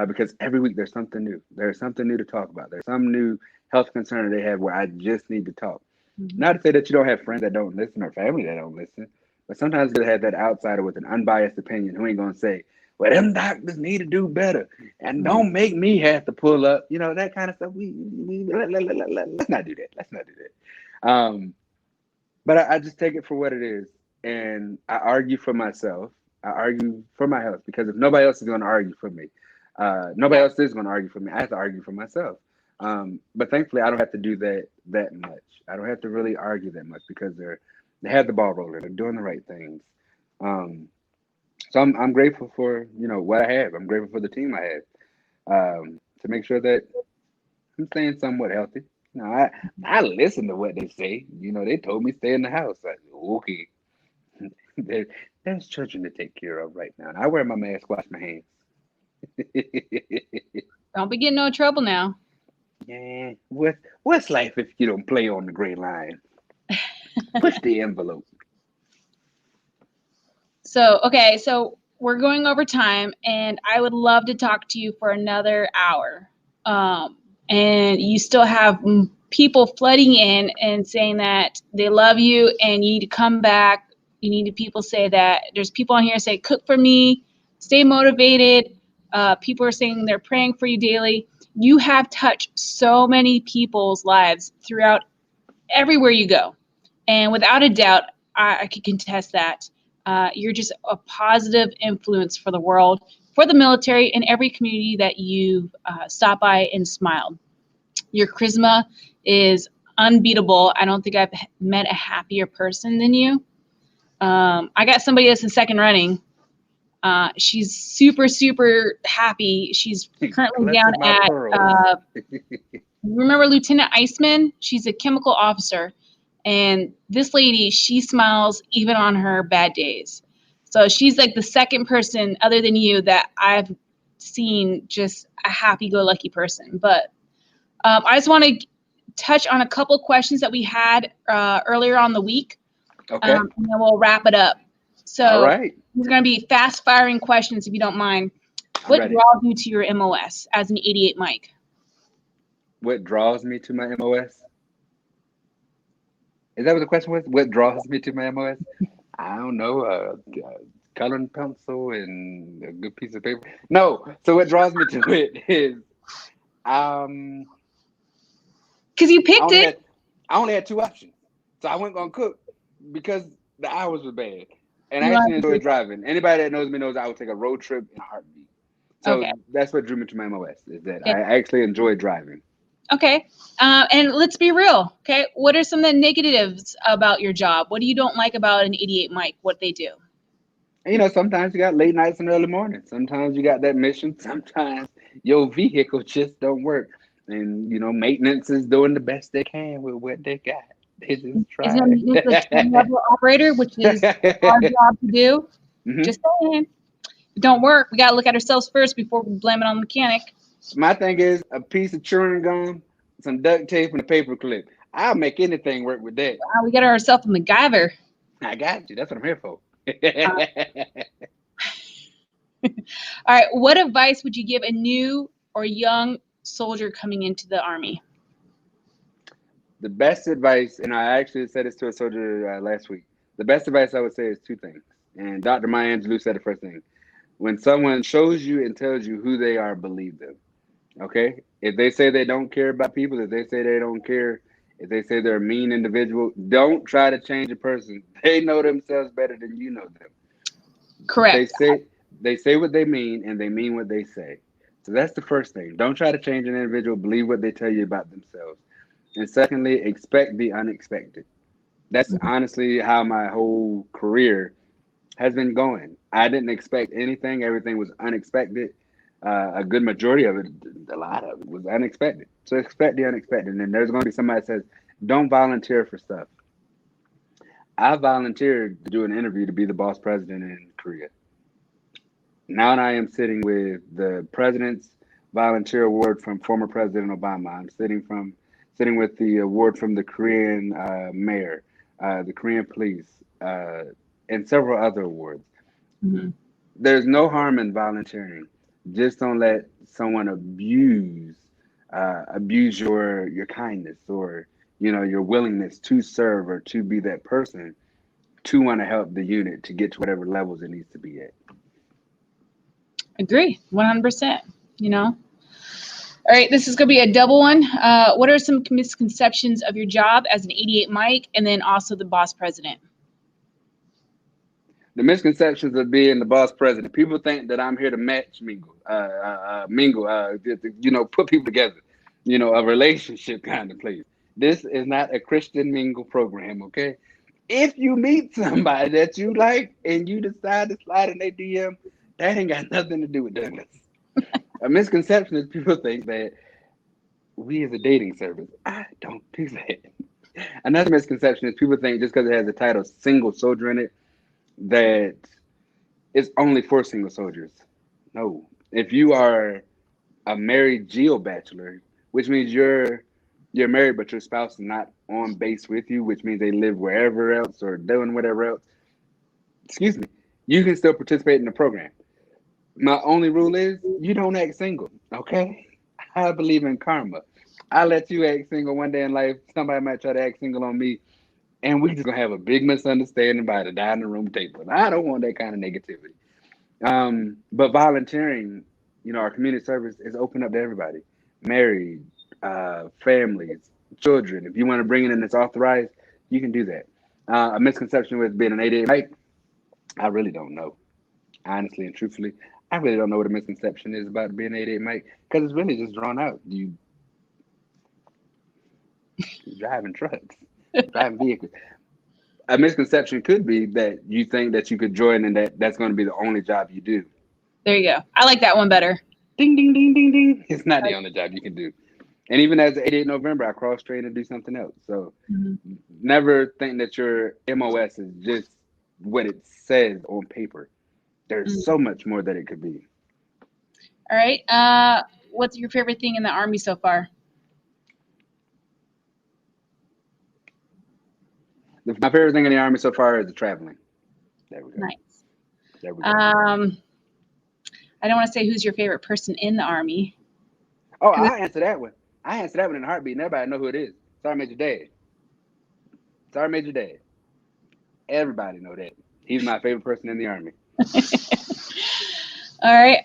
because every week there's something new. There's something new to talk about. There's some new health concern they have where I just need to talk. Not to say that you don't have friends that don't listen or family that don't listen, but sometimes you have that outsider with an unbiased opinion who ain't going to say, well, them doctors need to do better and don't make me have to pull up, that kind of stuff. Let's not do that. Let's not do that. But I just take it for what it is. And I argue for myself. I argue for my health because if nobody else is going to argue for me, nobody else is going to argue for me. I have to argue for myself. But thankfully, I don't have to do that much. I don't have to really argue that much because they have the ball rolling. They're doing the right things. So I'm grateful for what I have. I'm grateful for the team I have to make sure that I'm staying somewhat healthy. I listen to what they say. They told me stay in the house. Like, okay. There's children to take care of right now. And I wear my mask, wash my hands. Don't be getting no trouble now. Yeah. What's life if you don't play on the gray line? Push the envelope. So we're going over time, and I would love to talk to you for another hour. And you still have people flooding in and saying that they love you and you need to come back. You need to people say that there's people on here say, cook for me, stay motivated. People are saying they're praying for you daily. You have touched so many people's lives throughout everywhere you go. And without a doubt, I could contest that. You're just a positive influence for the world, for the military, and every community that you've stopped by and smiled. Your charisma is unbeatable. I don't think I've met a happier person than you. I got somebody that's in second running. She's super, super happy. She's currently down at, remember Lieutenant Iceman? She's a chemical officer. And this lady, she smiles even on her bad days. So she's like the second person other than you that I've seen just a happy-go-lucky person. But I just want to touch on a couple questions that we had earlier on the week. Okay. And then we'll wrap it up. So all right. These are going to be fast-firing questions, if you don't mind. What draws you to your MOS as an 88 Mike? What draws me to my MOS? Is that what the question was? What draws me to my MOS? I don't know. Coloring pencil and a good piece of paper. No. So what draws me to it is, because you picked it. I only had 2 options, so I wasn't gonna cook because the hours were bad, and I actually enjoy driving. Anybody that knows me knows I would take a road trip in a heartbeat. So that's what drew me to my MOS is that I actually enjoy driving. Okay. And let's be real. Okay. What are some of the negatives about your job? What do you don't like about an 88 Mike, what they do? Sometimes you got late nights and early mornings. Sometimes you got that mission. Sometimes your vehicle just don't work. And, maintenance is doing the best they can with what they got. They just try. Isn't maintenance a level operator, which is our job to do? Mm-hmm. Just saying. If it don't work, we got to look at ourselves first before we blame it on the mechanic. My thing is a piece of chewing gum, some duct tape, and a paper clip. I'll make anything work with that. We got ourselves a MacGyver. I got you. That's what I'm here for. All right. What advice would you give a new or young soldier coming into the Army? The best advice, and I actually said this to a soldier last week. The best advice I would say is 2 things. And Dr. Maya Angelou said the first thing. When someone shows you and tells you who they are, believe them. Okay? If they say they don't care about people, if they say they don't care, if they say they're a mean individual, don't try to change a person. They know themselves better than you know them. Correct. They say what they mean, and they mean what they say. So that's the first thing. Don't try to change an individual. Believe what they tell you about themselves. And secondly, expect the unexpected. That's honestly how my whole career has been going. I didn't expect anything. Everything was unexpected. A good majority of it, a lot of it was unexpected. So expect the unexpected. And there's going to be somebody that says, don't volunteer for stuff. I volunteered to do an interview to be the boss president in Korea. Now I am sitting with the president's volunteer award from former President Obama. I'm sitting with the award from the Korean mayor, the Korean police, and several other awards. Mm-hmm. There's no harm in volunteering. Just don't let someone abuse your kindness or your willingness to serve or to be that person to want to help the unit to get to whatever levels it needs to be at. Agree, 100%. All right, this is going to be a double one. What are some misconceptions of your job as an 88 Mike and then also the boss president? The misconceptions of being the boss president. People think that I'm here to put people together, a relationship kind of place. This is not a Christian mingle program, okay? If you meet somebody that you like and you decide to slide in their DM, that ain't got nothing to do with Douglas. A misconception is people think that we as a dating service. I don't do that. Another misconception is people think just because it has the title single soldier in it, that it's only for single soldiers. No. If you are a married geo bachelor, which means you're married but your spouse is not on base with you, which means they live wherever else or doing whatever else, you can still participate in the program. My only rule is you don't act single, okay? I believe in karma. I let you act single one day in life. Somebody might try to act single on me, and we just gonna have a big misunderstanding by the dining room table. And I don't want that kind of negativity. But volunteering, our community service is open up to everybody. Married, families, children. If you want to bring it in that's authorized, you can do that. A misconception with being an 88 Mike, I really don't know. Honestly and truthfully, I really don't know what a misconception is about being an 88 Mike because it's really just drawn out. You driving trucks, driving vehicles. A misconception could be that you think that you could join and that's going to be the only job you do. There you go. I like that one better. Ding, ding, ding, ding, ding. It's not the only job you can do. And even as the 88 November, I cross-train and do something else. So never think that your MOS is just what it says on paper. There's so much more that it could be. All right. What's your favorite thing in the Army so far? My favorite thing in the Army so far is the traveling. There we go. Nice. There we go. I don't want to say who's your favorite person in the Army. Oh, I'll answer that one. I answer that one in a heartbeat, and everybody know who it is. Sergeant Major Dad. Sergeant Major Dad. Everybody know that. He's my favorite person in the Army. All right.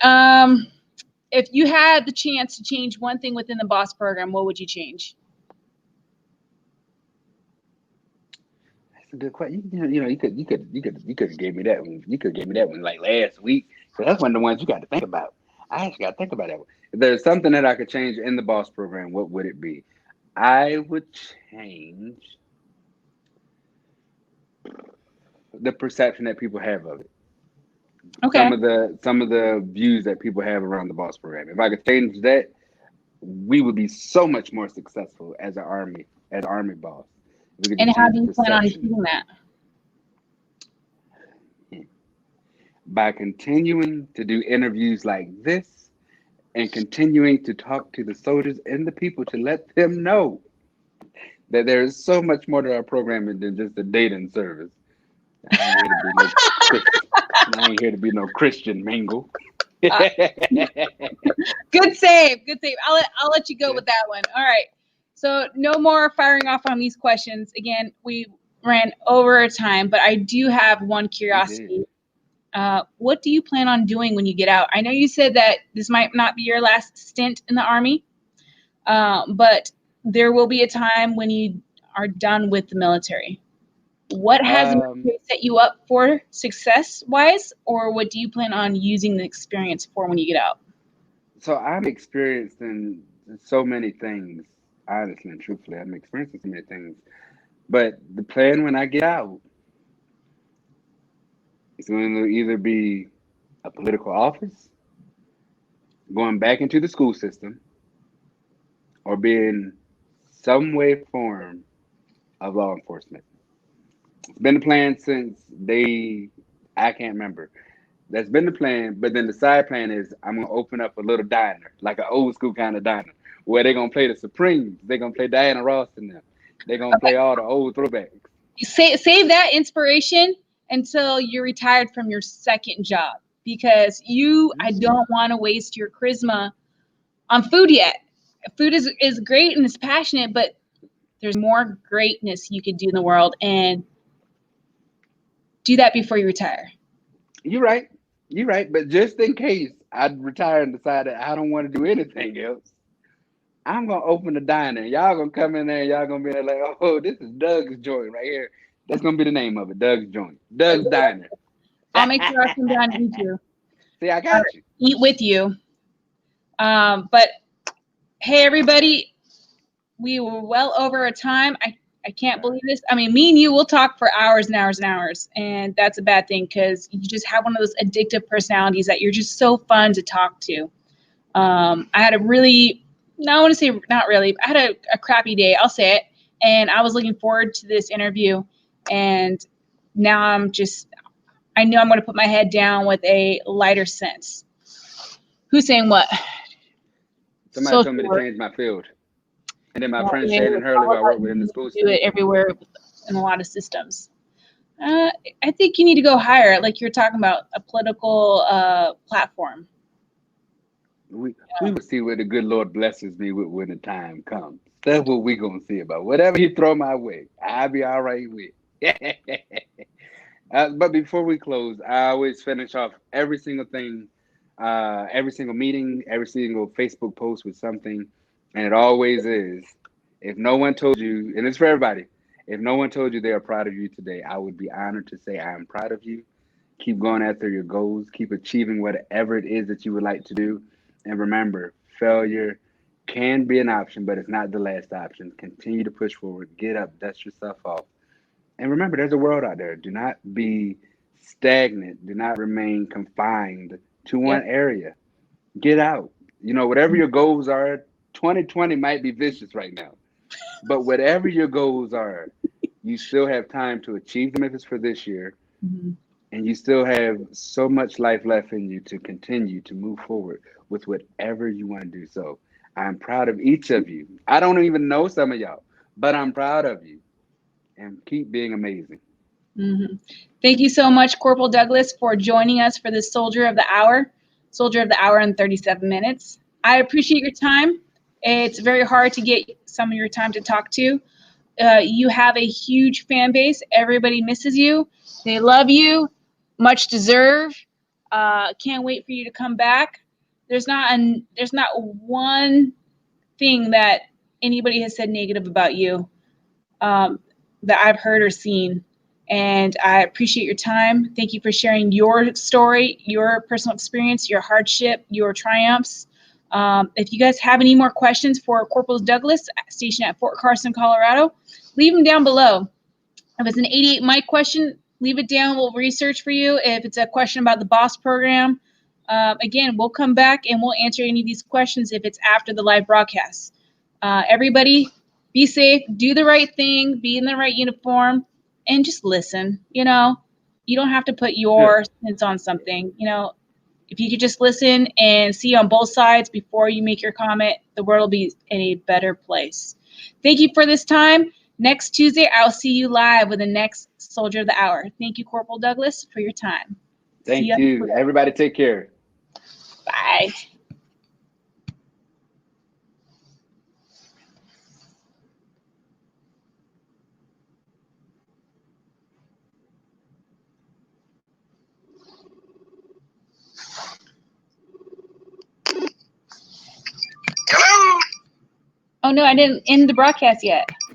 If you had the chance to change one thing within the boss program, what would you change? That's a good question. You could have gave me that one. You could have gave me that one like last week. So that's one of the ones you got to think about. I actually got to think about that one. If there's something that I could change in the boss program, what would it be? I would change the perception that people have of it. Okay. Some of the views that people have around the boss program. If I could change that, we would be so much more successful as an army boss. And how do you plan on achieving that? By continuing to do interviews like this and continuing to talk to the soldiers and the people to let them know that there is so much more to our programming than just a dating service. I ain't here to be no Christian mingle. Good save. I'll let you go with that one. All right. So no more firing off on these questions. Again, we ran over time, but I do have one curiosity. What do you plan on doing when you get out? I know you said that this might not be your last stint in the Army, but there will be a time when you are done with the military. What has set you up for success-wise, or what do you plan on using the experience for when you get out? So I'm experiencing so many things, honestly and truthfully. I'm experiencing so many things. But the plan when I get out is going to either be a political office, going back into the school system, or being some way form of law enforcement. It's been the plan since I can't remember. That's been the plan, but then the side plan is I'm gonna open up a little diner, like an old school kind of diner, where they're gonna play the Supremes, they're gonna play Diana Ross in them, they're gonna play all the old throwbacks. Save that inspiration until you're retired from your second job, because I don't want to waste your charisma on food yet. Food is great and it's passionate, but there's more greatness you could do in the world, and do that before you retire. You're right. You're right. But just in case I retire and decide that I don't want to do anything else, I'm gonna open a diner. Y'all gonna come in there and y'all gonna be like, oh, this is Doug's joint right here. That's gonna be the name of it, Doug's joint. Doug's Diner. I'll make sure I come down and eat you. See, I got you. Eat with you. But hey, everybody, we were well over our time. I can't believe this. I mean, me and you will talk for hours and hours and hours, and that's a bad thing because you just have one of those addictive personalities that you're just so fun to talk to. I had a really, no, I want to say not really, I had a crappy day, I'll say it, and I was looking forward to this interview, and now I know I'm going to put my head down with a lighter sense. Who's saying what? Somebody told me to change my field. And then my friend Shannon Hurley, who I work with in the school do system. it everywhere in a lot of systems. I think you need to go higher, like you're talking about, a political platform. We will see where the good Lord blesses me with when the time comes. That's what we gonna see about. Whatever He throw my way, I'll be all right with. But before we close, I always finish off every single thing, every single meeting, every single Facebook post with something, and it always is. If no one told you, and it's for everybody, if no one told you they are proud of you today, I would be honored to say I am proud of you. Keep going after your goals. Keep achieving whatever it is that you would like to do. And remember, failure can be an option, but it's not the last option. Continue to push forward. Get up, dust yourself off. And remember, there's a world out there. Do not be stagnant. Do not remain confined to one area. Get out. Whatever your goals are, 2020 might be vicious right now. But whatever your goals are, you still have time to achieve them if it's for this year. Mm-hmm. And you still have so much life left in you to continue to move forward with whatever you want to do. So I'm proud of each of you. I don't even know some of y'all, but I'm proud of you. And keep being amazing. Mm-hmm. Thank you so much, Corporal Douglas, for joining us for this Soldier of the Hour in 37 minutes. I appreciate your time. It's very hard to get some of your time to talk to. You have a huge fan base. Everybody misses you. They love you. Much deserved. Can't wait for you to come back. There's not one thing that anybody has said negative about you that I've heard or seen. And I appreciate your time. Thank you for sharing your story, your personal experience, your hardship, your triumphs. If you guys have any more questions for Corporal Douglas, stationed at Fort Carson, Colorado, leave them down below. If it's an 88 mic question, leave it down. We'll research for you. If it's a question about the BOSS program, again, we'll come back and we'll answer any of these questions if it's after the live broadcast. Everybody, be safe, do the right thing, be in the right uniform, and just listen. You don't have to put your sense on something. If you could just listen and see on both sides before you make your comment, the world will be in a better place. Thank you for this time. Next Tuesday, I'll see you live with the next Soldier of the Hour. Thank you, Corporal Douglas, for your time. Thank you. Everybody take care. Bye. Hello? Oh, no, I didn't end the broadcast yet.